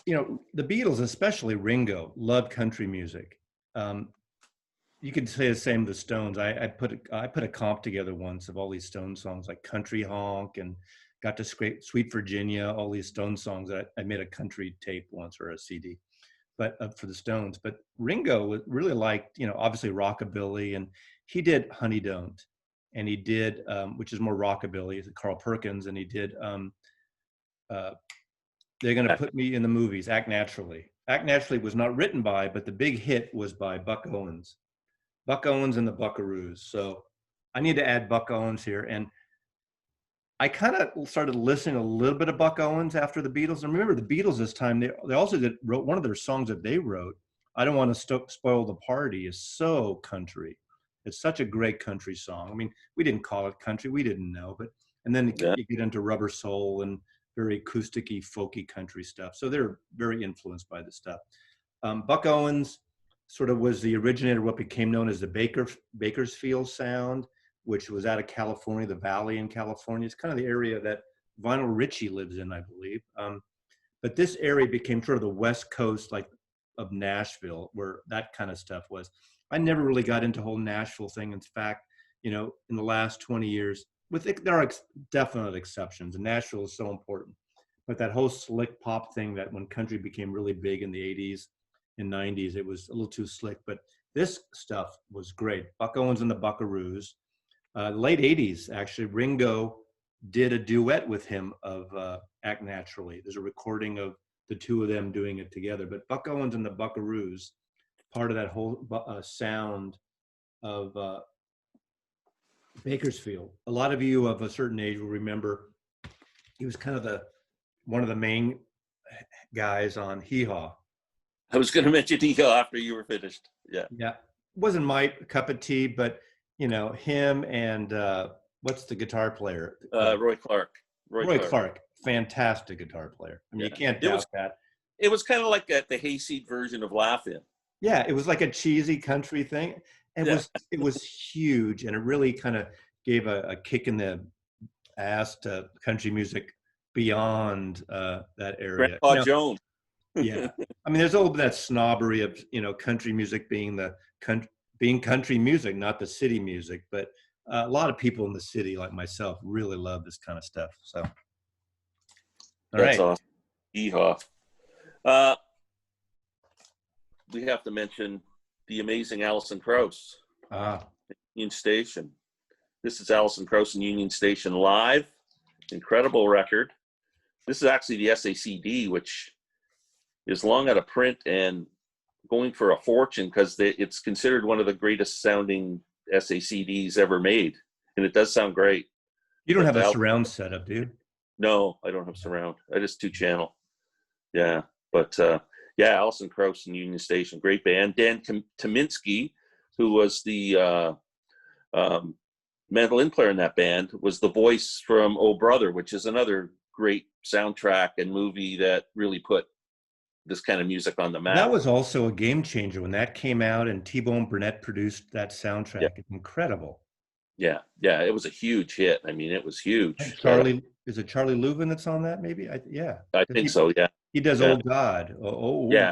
You know, the Beatles, especially Ringo, loved country music. You could say the same of the Stones. I put a comp together once of all these Stones songs, like Country Honk and got to Sweet Virginia, all these Stones songs. I made a country tape once, or a CD, but for the Stones. But Ringo really liked, you know, obviously rockabilly, and he did Honey Don't. And he did, which is more rockabilly, Carl Perkins, and he did They're Gonna Put Me in the Movies, Act Naturally. Act Naturally was not written by, but the big hit was by Buck Owens. Buck Owens and the Buckaroos. So I need to add Buck Owens here. And I kind of started listening a little bit of Buck Owens after the Beatles. And remember, the Beatles this time, they also wrote one of their songs that they wrote, I Don't Want to Spoil the Party, is so country. It's such a great country song. I mean, we didn't call it country. We didn't know. And then you get into Rubber Soul and very acousticy, folky country stuff. So they're very influenced by this stuff. Buck Owens sort of was the originator of what became known as the Bakersfield sound, which was out of California, the Valley in California. It's kind of the area that Lionel Richie lives in, I believe. But this area became sort of the West Coast, like of Nashville, where that kind of stuff was. I never really got into the whole Nashville thing. In fact, you know, in the last 20 years, there are definite exceptions, and Nashville is so important. But that whole slick pop thing, that when country became really big in the 80s and 90s, it was a little too slick. But this stuff was great. Buck Owens and the Buckaroos. Late 80s, actually, Ringo did a duet with him of Act Naturally. There's a recording of the two of them doing it together. But Buck Owens and the Buckaroos, part of that whole sound of Bakersfield. A lot of you of a certain age will remember he was kind of one of the main guys on Hee Haw. I was going to mention Hee Haw after you were finished. Yeah. Yeah. Wasn't my cup of tea, but you know, him and what's the guitar player? Roy Clark. Roy Clark. Fantastic guitar player. I mean, you can't doubt that. It was kind of like the Hayseed version of Laugh-In. Yeah, it was like a cheesy country thing. And it was huge, and it really kind of gave a kick in the ass to country music beyond that area. Grandpa Jones. Yeah, I mean, there's a little bit of that snobbery of, you know, country music being being country music, not the city music. But a lot of people in the city, like myself, really love this kind of stuff. So, That's awesome. Hee-haw. We have to mention the amazing Alison Krauss, Union Station. This is Alison Krauss and Union Station live. Incredible record. This is actually the SACD, which is long out of print and going for a fortune because it's considered one of the greatest sounding SACDs ever made. And it does sound great. You don't have a surround setup, do you? No, I don't have surround. I just 2-channel. Yeah, but yeah, Alison Krauss and Union Station, great band. Dan Kaminsky, who was the mandolin player in that band, was the voice from Oh Brother, which is another great soundtrack and movie that really put this kind of music on the map. That was also a game changer when that came out, and T-Bone Burnett produced that soundtrack. Yeah. It's incredible. Yeah, it was a huge hit. I mean, it was huge. Is it Charlie Louvin that's on that? Maybe. I think so. Yeah. He does Old God. Oh. Yeah.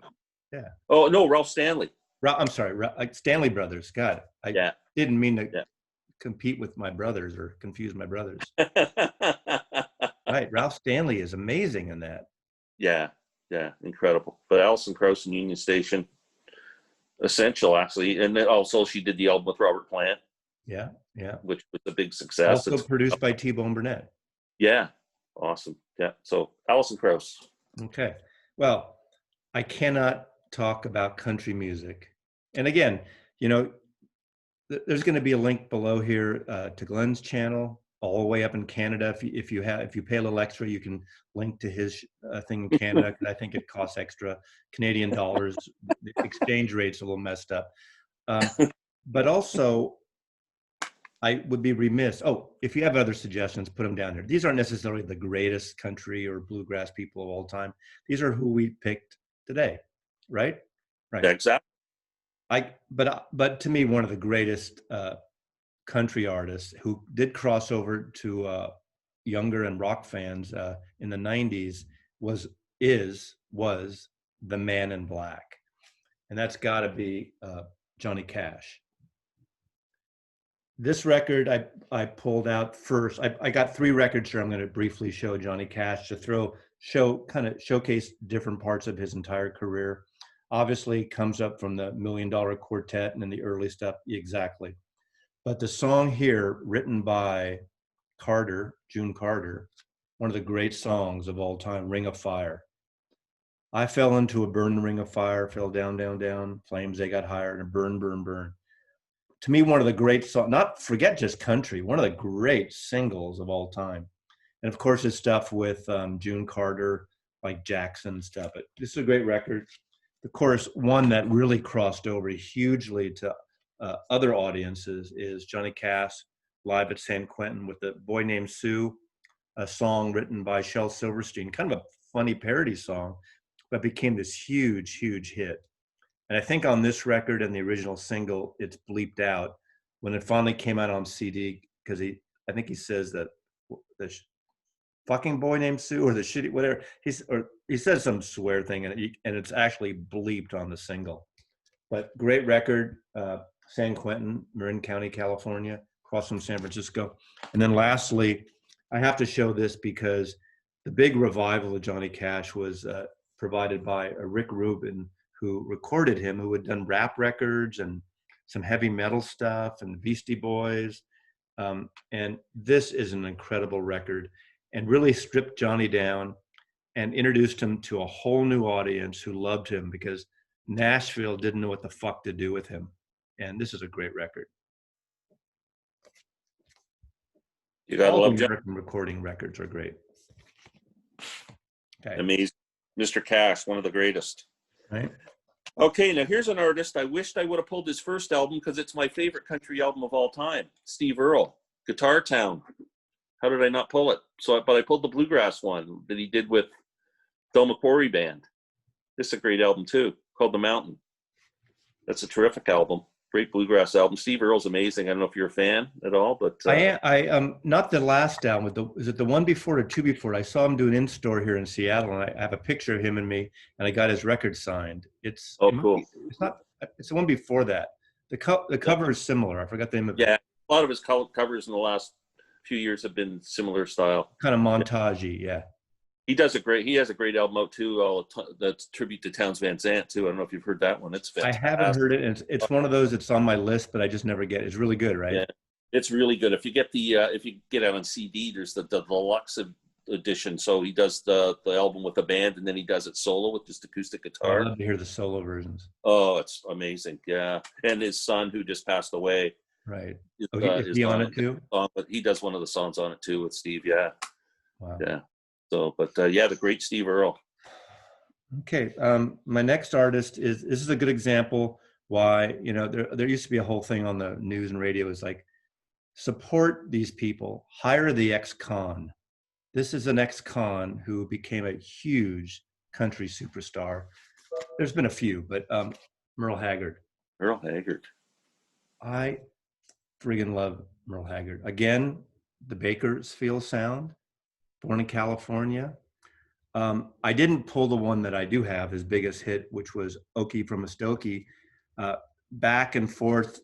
Yeah. Oh no, Ralph Stanley. I'm sorry, Stanley Brothers. God, I didn't mean to compete with my brothers or confuse my brothers. Right. Ralph Stanley is amazing in that. Yeah, incredible. But Alison Krauss and Union Station, essential actually, and then also she did the album with Robert Plant. Yeah, which was a big success. Also produced by T-Bone Burnett. Yeah, awesome. Yeah, so Alison Krauss. Okay, well, I cannot talk about country music, and again, there's going to be a link below here to Glenn's channel, all the way up in Canada. If you pay a little extra, you can link to his thing in Canada, because I think it costs extra. Canadian dollars, the exchange rate's a little messed up. But also, I would be remiss. Oh, if you have other suggestions, put them down there. These aren't necessarily the greatest country or bluegrass people of all time. These are who we picked today, right? Right. Exactly. But to me, one of the greatest country artists who did cross over to younger and rock fans in the '90s was the Man in Black, and that's got to be Johnny Cash. This record I pulled out first. I got 3 records here. I'm going to briefly show Johnny Cash to showcase different parts of his entire career. Obviously comes up from the $1 Million Quartet and then the early stuff, exactly. But the song here, written by June Carter, one of the great songs of all time, Ring of Fire. I fell into a burning ring of fire, fell down, down, down, flames they got higher, and burn, burn, burn. To me, one of the great songs, not forget just country, one of the great singles of all time. And of course, his stuff with June Carter, like Jackson and stuff. But this is a great record. Of course, one that really crossed over hugely to other audiences is Johnny Cash live at San Quentin with a Boy Named Sue, a song written by Shel Silverstein, kind of a funny parody song, but became this huge, huge hit. And I think on this record and the original single, it's bleeped out when it finally came out on CD, because I think he says that the fucking Boy Named Sue or the shitty whatever he says some swear thing, and it's actually bleeped on the single. But great record, San Quentin, Marin County, California, across from San Francisco. And then lastly, I have to show this because the big revival of Johnny Cash was provided by Rick Rubin, who recorded him, who had done rap records and some heavy metal stuff and Beastie Boys. And this is an incredible record and really stripped Johnny down and introduced him to a whole new audience who loved him, because Nashville didn't know what the fuck to do with him. And this is a great record. You gotta love American recording records are great. Okay. Amazing. Mr. Cash, one of the greatest. Right. Okay, now here's an artist. I wished I would have pulled his first album because it's my favorite country album of all time. Steve Earle, Guitar Town. How did I not pull it? But I pulled the Bluegrass one that he did with Del McQuarrie Band. This is a great album too, called The Mountain. That's a terrific album. Great bluegrass album. Steve Earle's amazing. I don't know if you're a fan at all, but I am not the last album. Is it the one before or 2 before? I saw him do an in-store here in Seattle, and I have a picture of him and me, and I got his record signed. Cool. It's the one before that. The cover is similar. I forgot the name of it. Yeah, a lot of his covers in the last few years have been similar style. Kind of montagey, yeah. He has a great album out too. That's tribute to Townes Van Zandt too. I don't know if you've heard that one. It's fantastic. I haven't heard it. And it's one of those. It's on my list, but I just never get it. It's really good, right? Yeah, it's really good. If you get it on CD, there's the deluxe edition. So he does the album with the band, and then he does it solo with just acoustic guitar. I love to hear the solo versions. Oh, it's amazing. Yeah, and his son, who just passed away, right? Is he on it too? But he does one of the songs on it too with Steve. Yeah. Wow. Yeah. So, but the great Steve Earle. Okay, my next artist this is a good example why, there used to be a whole thing on the news and radio is like, support these people, hire the ex-con. This is an ex-con who became a huge country superstar. There's been a few, but Merle Haggard. Merle Haggard. I friggin' love Merle Haggard. Again, the Bakersfield sound. Born in California. I didn't pull the one that I do have, his biggest hit, which was Okie from a Stokey. Back and forth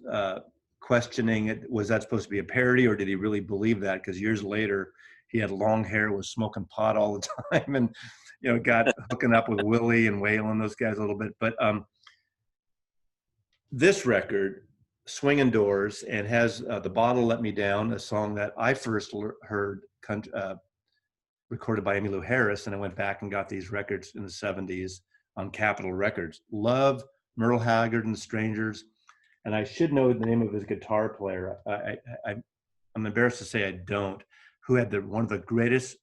questioning it. Was that supposed to be a parody, or did he really believe that? Because years later, he had long hair, was smoking pot all the time, and got hooking up with Willie and Waylon, those guys a little bit. But this record, Swingin' Doors, and has The Bottle Let Me Down, a song that I first heard recorded by Emmylou Harris, and I went back and got these records in the 70s on Capitol Records. Love Merle Haggard and the Strangers, and I should know the name of his guitar player. I'm embarrassed to say I don't, who had one of the greatest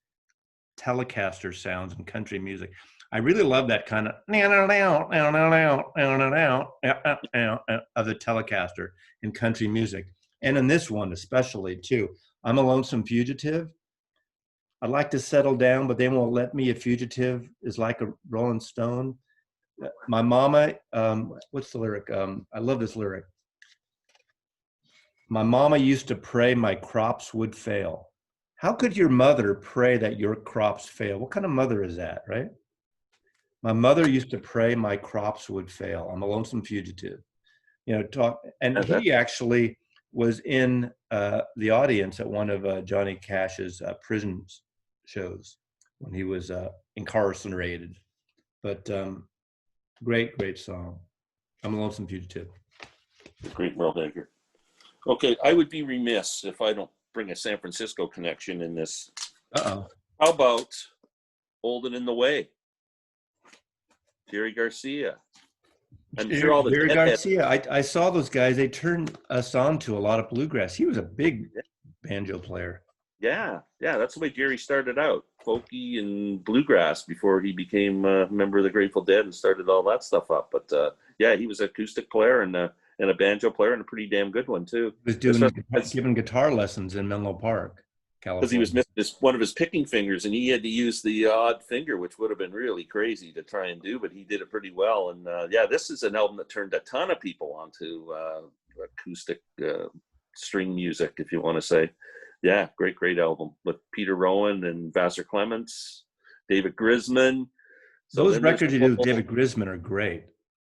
Telecaster sounds in country music. I really love that kind of of the Telecaster in country music, and in this one especially too. I'm a Lonesome Fugitive. I'd like to settle down, but they won't let me. A fugitive is like a Rolling Stone. My mama, what's the lyric? I love this lyric. My mama used to pray my crops would fail. How could your mother pray that your crops fail? What kind of mother is that, right? My mother used to pray my crops would fail. I'm a lonesome fugitive. And he actually was in the audience at one of Johnny Cash's prison shows when he was incarcerated. But great song. I'm a lonesome fugitive. Great Merle Haggard. Okay, I would be remiss if I don't bring a San Francisco connection in this. Uh-oh. How about Old and in the Way? Jerry Garcia. I'm sure all the Jerry Garcia. I saw those guys. They turned us on to a lot of bluegrass. He was a big banjo player. Yeah, that's the way Jerry started out, folky and bluegrass, before he became a member of the Grateful Dead and started all that stuff up. But he was an acoustic player and a banjo player, and a pretty damn good one too. He was giving guitar lessons in Menlo Park, California. Because he was missing one of his picking fingers, and he had to use the odd finger, which would have been really crazy to try and do, but he did it pretty well. And this is an album that turned a ton of people onto acoustic string music, if you want to say. Yeah, great album with Peter Rowan and Vassar Clements, David Grisman. So those records you do with David Grisman are great.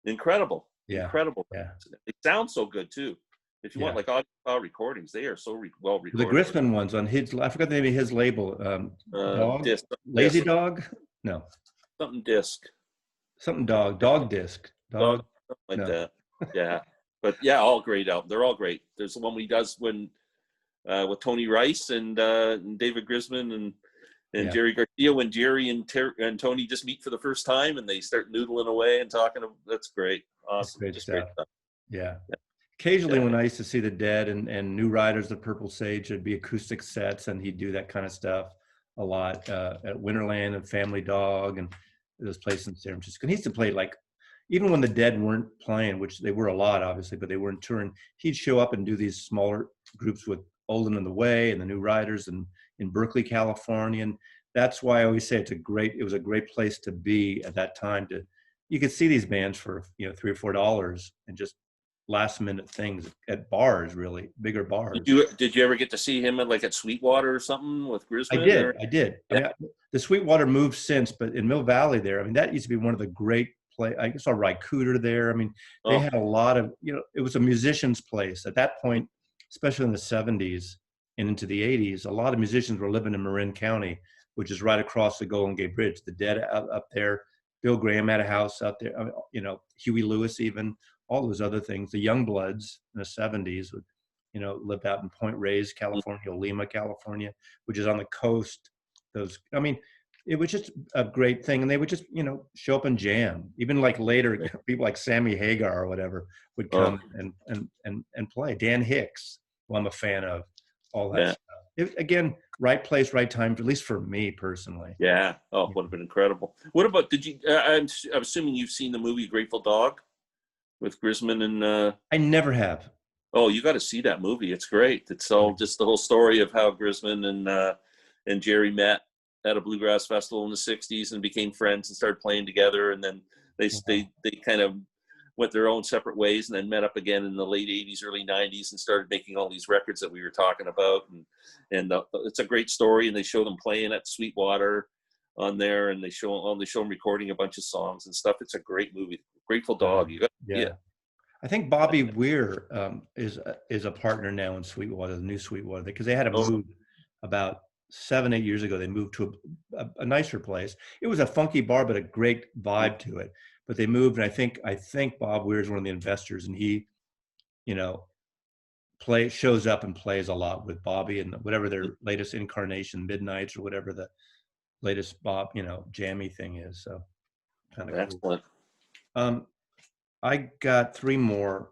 Incredible. Yeah. Incredible. Yeah. It sounds so good too. If you want like audio recordings, they are so well recorded. The Grisman ones on his, I forgot the name of his label. Disc. Lazy disc. Dog? No. Something disc. Something dog. Dog disc. Dog. Something like that. Yeah. But all great albums. They're all great. There's the one he does when with Tony Rice and David Grisman and Jerry Garcia, when Jerry and Tony just meet for the first time and they start noodling away and talking. That's great. Awesome. Great stuff. Yeah. Occasionally when I used to see the Dead and New Riders of Purple Sage, there'd be acoustic sets, and he'd do that kind of stuff a lot at Winterland and Family Dog and those places in San Francisco. And he used to play, even when the Dead weren't playing, which they were a lot, obviously, but they weren't touring, he'd show up and do these smaller groups with Old and in the Way and the New Riders and in Berkeley, California. And that's why I always say it was a great place to be at that time. You could see these bands for $3 or $4 and just last minute things at bars, really bigger bars. Did you ever get to see him at Sweetwater or something with Grisman? I did. Yeah. The Sweetwater moved since, but in Mill Valley there, that used to be one of the great I saw Ry Cooder there. They had a lot of, it was a musician's place at that point, especially in the 70s and into the 80s. A lot of musicians were living in Marin County, which is right across the Golden Gate Bridge. The Dead up there, Bill Graham had a house out there, Huey Lewis even, all those other things. The Youngbloods in the 70s would, lived out in Point Reyes, California, Lima, California, which is on the coast. It was just a great thing. And they would just, show up and jam. Even later, people like Sammy Hagar or whatever would come and play. Dan Hicks, who I'm a fan of, all that stuff. Again, right place, right time, at least for me personally. Yeah. Oh, it would have been incredible. What about, I'm assuming you've seen the movie Grateful Dog with Grisman and... I never have. Oh, you got to see that movie. It's great. It's all just the whole story of how Grisman and Jerry met at a bluegrass festival in the 60s and became friends and started playing together. And then they kind of went their own separate ways and then met up again in the late 80s, early 90s and started making all these records that we were talking about. And it's a great story. And they show them playing at Sweetwater on there, and they show them recording a bunch of songs and stuff. It's a great movie. Grateful Dog. You got I think Bobby Weir is a partner now in Sweetwater, the new Sweetwater, because they had to Oh, move about 7, 8 years ago. They moved to a nicer place. It was a funky bar, but a great vibe to it. But they moved, and I think Bob Weir is one of the investors, and he, you know, shows up and plays a lot with Bobby and whatever their latest incarnation, Midnights or whatever the latest Bob, jammy thing is. So kind of cool. excellent. I got three more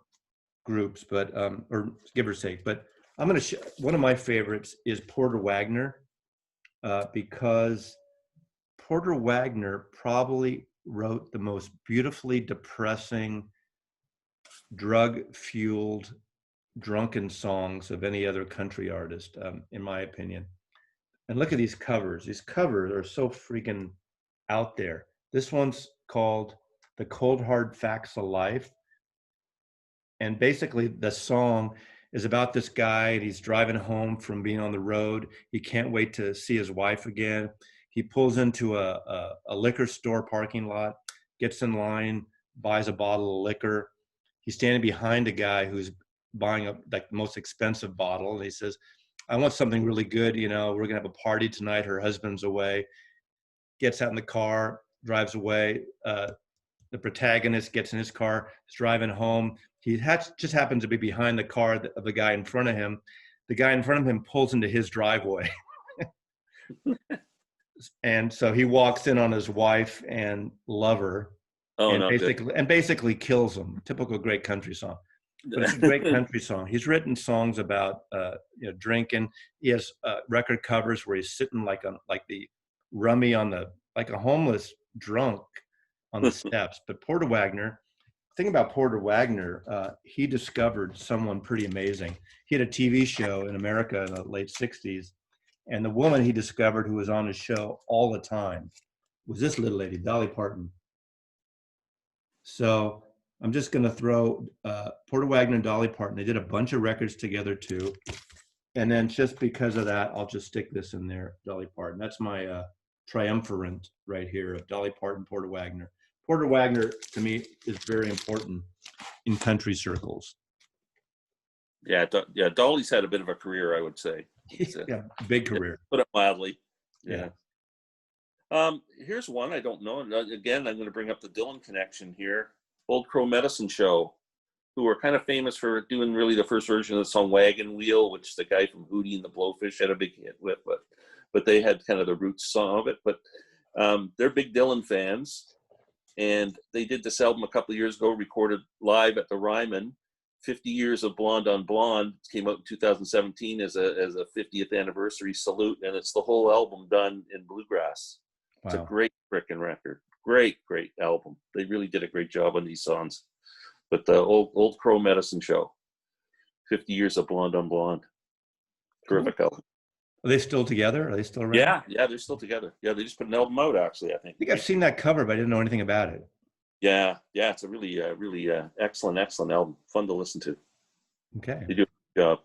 groups, but or give or take. But I'm going to one of my favorites is Porter Wagoner, because Porter Wagoner probably wrote the most beautifully depressing, drug-fueled, drunken songs of any other country artist, in my opinion. And look at these covers. These covers are so freaking out there. This one's called "The Cold Hard Facts of Life." And basically the song is about this guy, and he's driving home from being on the road. He can't wait to see his wife again. He pulls into a liquor store parking lot, gets in line, buys a bottle of liquor. He's standing behind a guy who's buying the most expensive bottle. And he says, I want something really good. We're going to have a party tonight. Her husband's away. Gets out in the car, drives away. The protagonist gets in his car, is driving home. He just happens to be behind the car of the guy in front of him. The guy in front of him pulls into his driveway. And so he walks in on his wife and lover, and basically kills them. Typical great country song. But it's a great country song. He's written songs about drinking. He has record covers where he's sitting like the rummy like a homeless drunk on the steps. But Porter Wagoner, the thing about Porter Wagoner, he discovered someone pretty amazing. He had a TV show in America in the late 60s, and the woman he discovered who was on his show all the time was this little lady, Dolly Parton. So I'm just going to throw Porter Wagoner and Dolly Parton. They did a bunch of records together too. And then just because of that, I'll just stick this in there, Dolly Parton. That's my triumvirate right here of Dolly Parton, Porter Wagoner. Porter Wagoner, to me, is very important in country circles. Yeah, Dolly's had a bit of a career, I would say. Yeah, big career. Put it mildly. Yeah. Here's one I don't know. And again, I'm going to bring up the Dylan connection here. Old Crow Medicine Show, who were kind of famous for doing really the first version of the song Wagon Wheel, which the guy from Hootie and the Blowfish had a big hit with, but they had kind of the roots song of it. But they're big Dylan fans, and they did this album a couple of years ago, recorded live at the Ryman. 50 Years of Blonde on Blonde came out in 2017 as a 50th anniversary salute, and it's the whole album done in bluegrass. Wow. It's a great frickin' record. Great album. They really did a great job on these songs. But the old Crow Medicine Show, 50 Years of Blonde on Blonde. Terrific album. Are they still together? Are they still around? Yeah, they're still together. Yeah, they just put an album out, actually, I think. I think I've seen that cover, but I didn't know anything about it. Yeah, it's a really excellent album. Fun to listen to. Okay. They do a good job.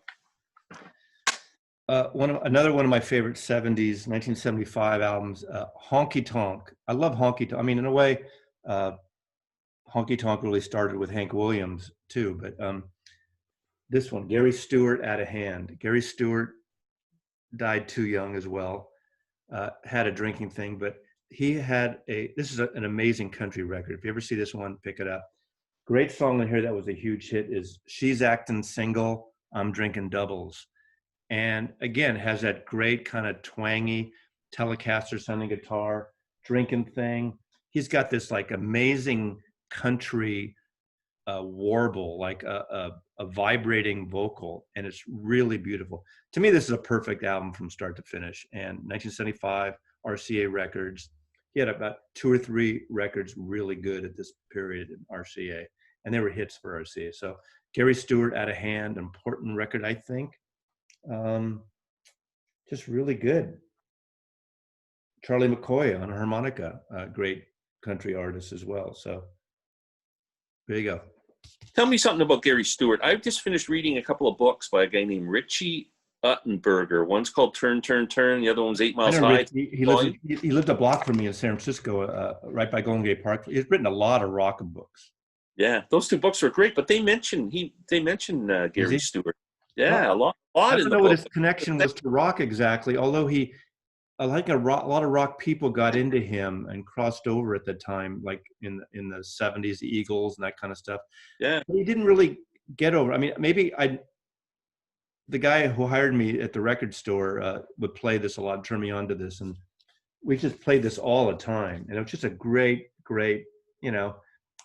Another one of my favorite 70s, 1975 albums, Honky Tonk. I love Honky Tonk. I mean, in a way, Honky Tonk really started with Hank Williams too, but this one, Gary Stewart, Out of Hand. Gary Stewart died too young as well, had a drinking thing, but he had this is an amazing country record. If you ever see this one, pick it up. Great song in here that was a huge hit is She's Acting Single, I'm Drinking Doubles. And again, has that great kind of twangy Telecaster sounding guitar, drinking thing. He's got this like amazing country warble, like a vibrating vocal, and it's really beautiful. To me, this is a perfect album from start to finish. And 1975, RCA Records. He had about 2 or 3 records really good at this period in RCA, and they were hits for RCA. So Gary Stewart, Out of Hand, important record, I think. Just really good. Charlie McCoy on harmonica, a great country artist as well. So there you go. Tell me something about Gary Stewart. I've just finished reading a couple of books by a guy named Richie Uttenberger. One's called Turn, Turn, Turn. The other one's 8 Miles High. He lived a block from me in San Francisco, right by Golden Gate Park. He's written a lot of rock books. Yeah, those two books were great, but they mention Gary Stewart. Yeah, Well, a lot I in don't the know what book. his connection was to rock exactly, although a lot of rock people got into him and crossed over at the time, like in the 70s, the Eagles and that kind of stuff. Yeah, But he didn't really get over. I mean, the guy who hired me at the record store would play this a lot and turn me on to this. And we just played this all the time. And it was just a great, you know,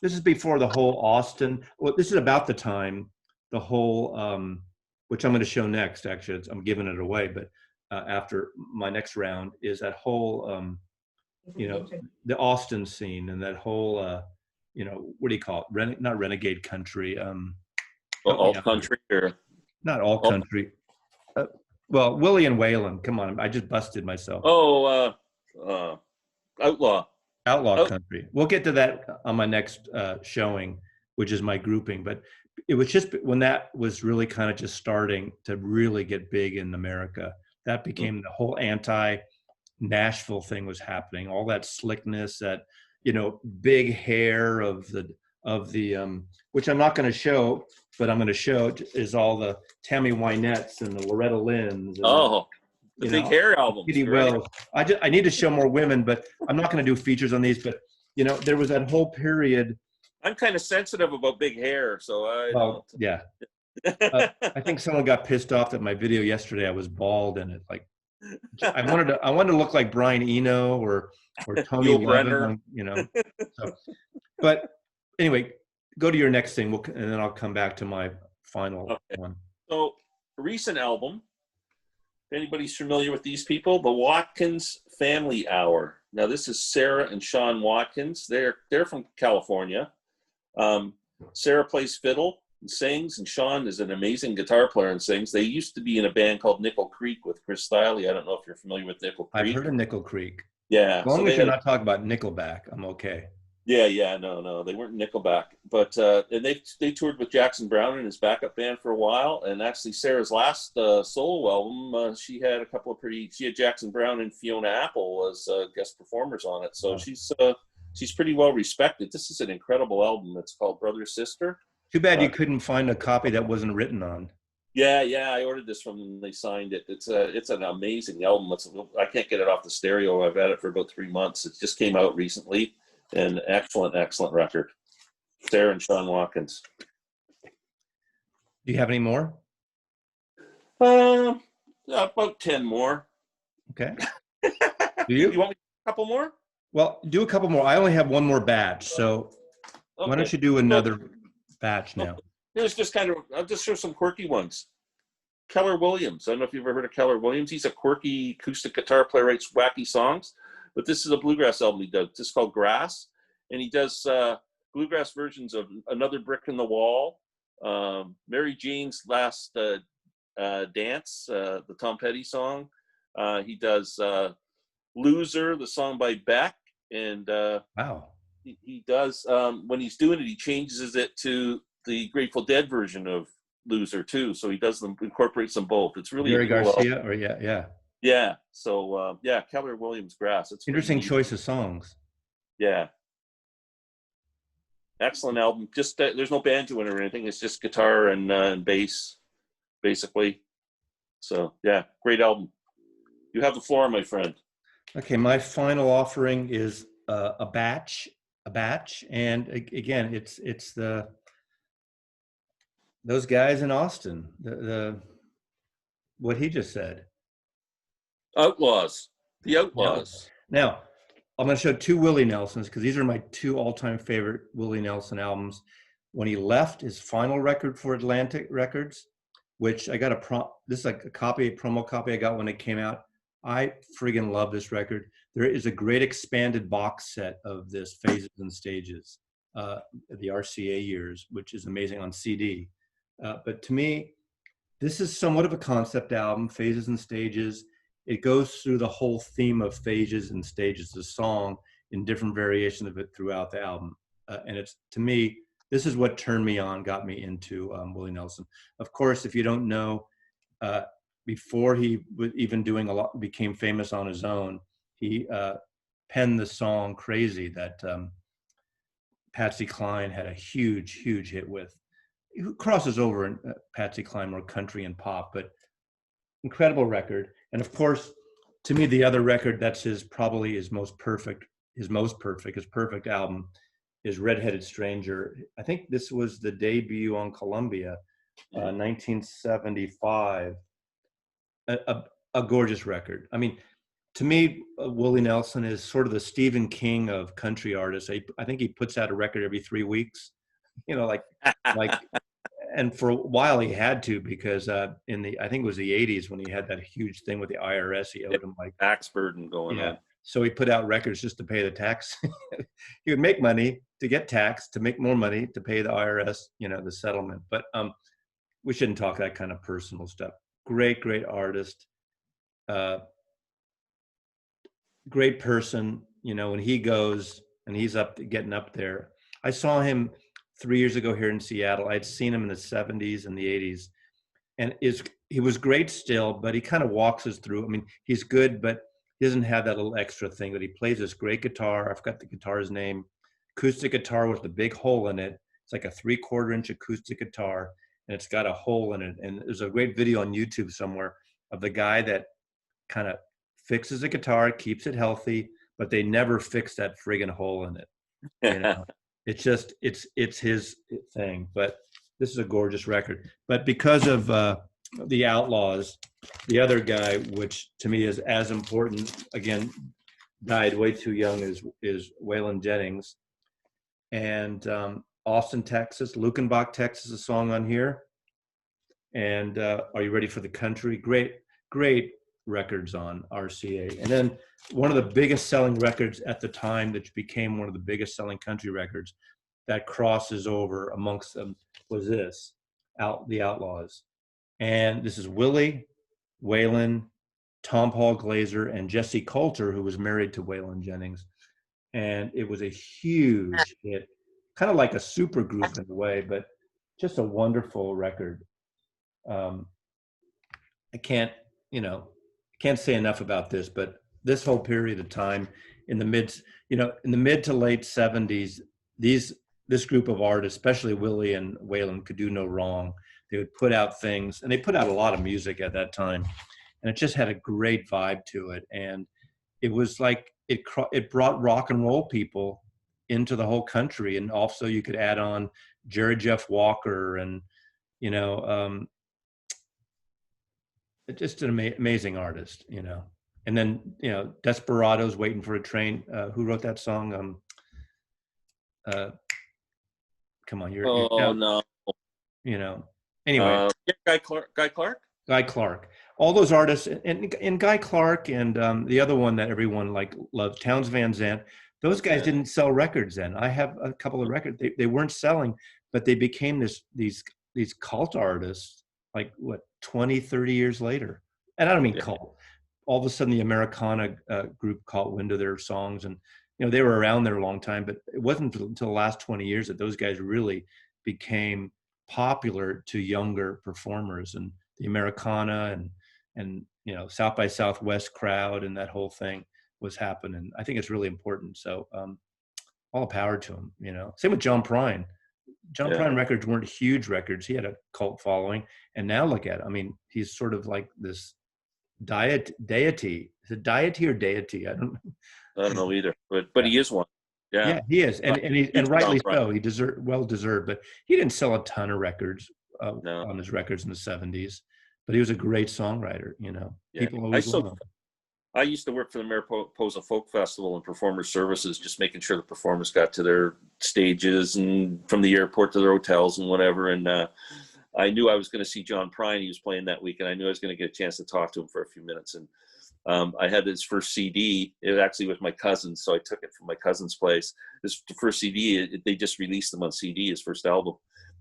this is before the whole Austin. Well, this is about the time the whole, which I'm going to show next, actually. I'm giving it away, but after my next round is that whole, you know, the Austin scene and that whole, you know, what do you call it? Not renegade country. all country or not all country. Well, Willie and Waylon. Come on, I just busted myself. Outlaw. Outlaw country. We'll get to that on my next showing, which is my grouping. But it was just when that was really kind of just starting to really get big in America. That became the whole anti-Nashville thing was happening. All that slickness, that, you know, big hair of the which I'm not going to show, but I'm going to show is all the Tammy Wynettes and the Loretta Lynn's. And the big hair albums. Kitty Wells. I need to show more women, but I'm not going to do features on these. But, you know, there was that whole period. I'm kind of sensitive about big hair, so I don't. Yeah. I think someone got pissed off that my video yesterday I was bald in it. Like, I wanted to look like Brian Eno or Tony Levin, you know. So, but anyway, go to your next thing, and then I'll come back to my final one. So, a recent album. If anybody's familiar with these people, the Watkins Family Hour. Now, this is Sarah and Sean Watkins. They're from California. Sarah plays fiddle and sings, and Sean is an amazing guitar player and sings. They used to be in a band called Nickel Creek with Chris Stiley. I don't know if you're familiar with Nickel Creek. I've heard of Nickel Creek. Yeah. As long as you're not talking about Nickelback, I'm okay. Yeah, no, they weren't Nickelback, but and they toured with Jackson Browne and his backup band for a while. And actually, Sarah's last solo album, she had Jackson Browne and Fiona Apple as guest performers on it. So she's pretty well respected. This is an incredible album. It's called Brother Sister. Too bad you couldn't find a copy that wasn't written on. Yeah, I ordered this from them. They signed it. It's an amazing album. I can't get it off the stereo. I've had it for about 3 months. It just came out recently. An excellent record. Sarah and Sean Watkins. Do you have any more? About 10 more. Okay. Do you? You want me a couple more? Well, do a couple more. I only have one more batch, so why don't you do another batch now? Here's just I'll just show some quirky ones. Keller Williams. I don't know if you've ever heard of Keller Williams. He's a quirky acoustic guitar player, writes wacky songs. But this is a bluegrass album he does. This is called Grass. And he does bluegrass versions of Another Brick in the Wall, Mary Jane's Last Dance, the Tom Petty song. He does Loser, the song by Beck. And wow. He does, when he's doing it, he changes it to the Grateful Dead version of Loser, too. So he incorporates them both. It's really Jerry cool Garcia, album. or yeah. Yeah. So Keller Williams Grass. It's interesting choice of songs. Yeah. Excellent album. Just there's no banjo in it or anything. It's just guitar and bass, basically. So yeah, great album. You have the floor, my friend. Okay, my final offering is a batch, and again, it's those guys in Austin. The what he just said. Outlaws. The Outlaws. Now, I'm going to show two Willie Nelsons because these are my two all-time favorite Willie Nelson albums. When he left his final record for Atlantic Records, which I got this is like a promo copy I got when it came out. I friggin' love this record. There is a great expanded box set of this, Phases and Stages, the RCA years, which is amazing on CD. But to me, this is somewhat of a concept album, Phases and Stages. It goes through the whole theme of phases and stages, the song in different variations of it throughout the album. And it's, to me, this is what turned me on, got me into Willie Nelson. Of course, if you don't know, before he was even doing became famous on his own, he penned the song Crazy that Patsy Cline had a huge hit with. Who crosses over in Patsy Cline, more country and pop, but incredible record. And of course, to me, the other record that's probably his perfect album is Redheaded Stranger. I think this was the debut on Columbia, 1975. A gorgeous record. I mean, to me, Willie Nelson is sort of the Stephen King of country artists. I think he puts out a record every 3 weeks, like, and for a while he had to, because I think it was the 80s when he had that huge thing with the IRS. He owed him like tax burden going on. So he put out records just to pay the tax. He would make money to get taxed, to make more money to pay the IRS, the settlement. But we shouldn't talk that kind of personal stuff. Great artist. Great person, when he goes and he's getting up there. I saw him 3 years ago here in Seattle. I'd seen him in the 70s and the 80s, and he was great still, but he kind of walks us through. I mean, he's good, but he doesn't have that little extra thing that he plays this great guitar. I forgot the guitar's name. Acoustic guitar with the big hole in it. It's like a 3/4 inch acoustic guitar, and it's got a hole in it. And there's a great video on YouTube somewhere of the guy that kind of fixes a guitar, keeps it healthy, but they never fix that friggin' hole in it. It's just, it's his thing. But this is a gorgeous record. But because of the Outlaws, the other guy, which to me is as important, again, died way too young, is Waylon Jennings. And Austin, Texas, Lukenbach, Texas, a song on here. And Are You Ready for the Country? Great records on RCA. And then one of the biggest selling records at the time, that became one of the biggest selling country records that crosses over amongst them, was this, The Outlaws. And this is Willie, Waylon, Tom Paul Glaser, and Jesse Coulter, who was married to Waylon Jennings. And it was a huge hit, kind of like a super group in a way, but just a wonderful record. I can't say enough about this, but this whole period of time in the mid to late 70s, this group of artists, especially Willie and Waylon, could do no wrong. They would put out things, and they put out a lot of music at that time, and it just had a great vibe to it. And it was like it brought rock and roll people into the whole country, and also you could add on Jerry Jeff Walker and just an amazing artist, And then, Desperados, Waiting for a Train. Who wrote that song? Come on, no. Anyway. Guy Clark. Guy Clark. All those artists, and Guy Clark, and the other one that everyone loves, Townes Van Zandt. Those guys didn't sell records then. I have a couple of records. They weren't selling, but they became these cult artists, 20, 30 years later. And I don't mean cult. All of a sudden, the Americana group caught wind of their songs, and they were around there a long time. But it wasn't until the last 20 years that those guys really became popular to younger performers, and the Americana and South by Southwest crowd and that whole thing was happening. I think it's really important. So all the power to him. Same with John Prine. John Prine records weren't huge records. He had a cult following, and now look at it. I mean, he's sort of like this deity. Is it deity or deity? I don't know either, but he is one. Yeah, he is, and rightly so. He well deserved, but he didn't sell a ton of records on his records in the 70s. But he was a great songwriter. People always love him. I used to work for the Mariposa Folk Festival and Performer Services, just making sure the performers got to their stages and from the airport to their hotels and whatever. And I knew I was going to see John Prine. He was playing that week, and I knew I was going to get a chance to talk to him for a few minutes. And I had his first CD. It actually was my cousin's, so I took it from my cousin's place. The first CD, they just released them on CD, his first album.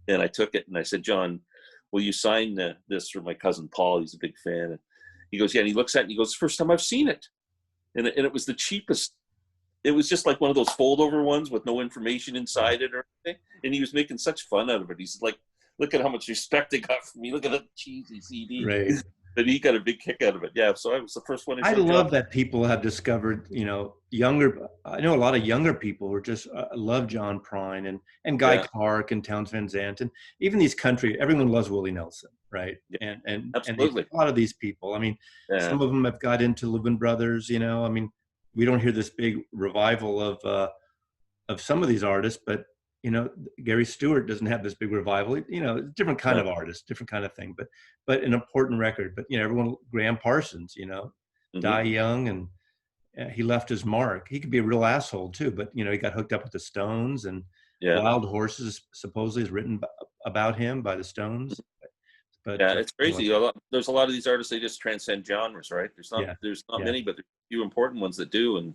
And I took it, and I said, John, will you sign this for my cousin Paul? He's a big fan. And he goes, yeah. And he looks at it and he goes, first time I've seen it. And it was the cheapest. It was just like one of those fold-over ones with no information inside it or anything. And he was making such fun out of it. He's like, look at how much respect they got from me. Look at that cheesy CD. Right. but he got a big kick out of it. Yeah, so I was the first one to I show John. love that people have discovered, younger. I know a lot of younger people who are just love John Prine and Guy Yeah, Clark and Townes Van Zandt, and even these country. Everyone loves Willie Nelson, right? yeah, And absolutely. a lot of these people. I mean, Yeah, some of them have got into Lubin Brothers. I mean, we don't hear this big revival of some of these artists, but Gary Stewart doesn't have this big revival. Different kind no. of artist, different kind of thing, but an important record. But everyone, Graham Parsons, die young, and he left his mark. He could be a real asshole too, but he got hooked up with the Stones, and Yeah, Wild Horses supposedly is written about him by the Stones. But yeah, it's crazy. There's a lot of these artists, they just transcend genres, right? yeah, There's not yeah, many, but there's a few important ones that do, and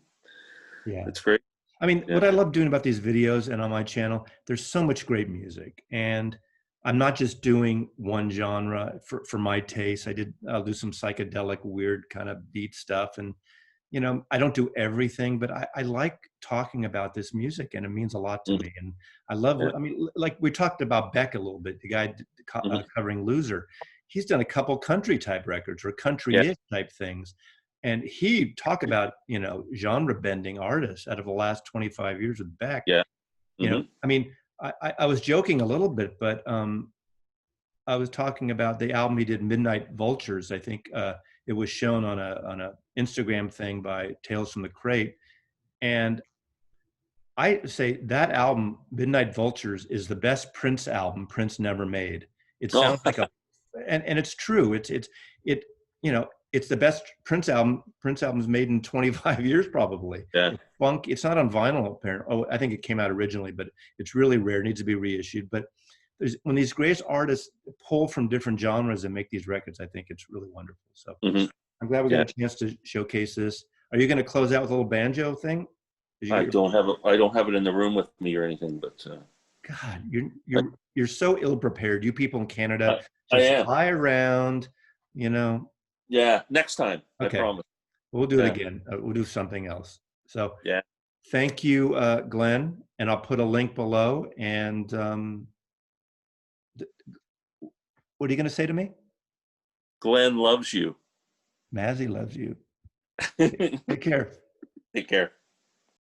yeah. it's great. I mean, Yeah, what I love doing about these videos and on my channel, there's so much great music, and I'm not just doing one genre for my taste. I'll do some psychedelic, weird kind of beat stuff, and I don't do everything, but I like talking about this music, and it means a lot to mhm, me. And I love yeah, I mean, like we talked about Beck a little bit, the guy mhm, covering Loser. He's done a couple country type records or yeah, country-ish type things. And he talk about, genre bending artists out of the last 25 years with Beck. yeah, hmm I mean, I was joking a little bit, but I was talking about the album he did, Midnight Vultures. I think it was shown on a Instagram thing by Tales from the Crate, and I say that album, Midnight Vultures, is the best Prince album Prince never made. It Oh, sounds like and it's true. It it's the best Prince album. Prince albums made in 25 years probably. yeah, It's funk. It's not on vinyl apparently. Oh, I think it came out originally, but it's really rare. It needs to be reissued. But when these great artists pull from different genres and make these records, I think it's really wonderful. So hmm I'm glad we got yeah. a chance to showcase this. Are you going to close out with a little banjo thing? Did you get your I don't have it in the room with me or anything, but God, you're so ill prepared. You people in Canada I just am. fly around, you know. Yeah, next time, I Okay, promise. we'll do it Yeah, again. We'll do something else. So yeah. thank you, Glenn, and I'll put a link below. And what are you going to say to me? Glenn loves you. Mazzy loves you. Take Take care. care.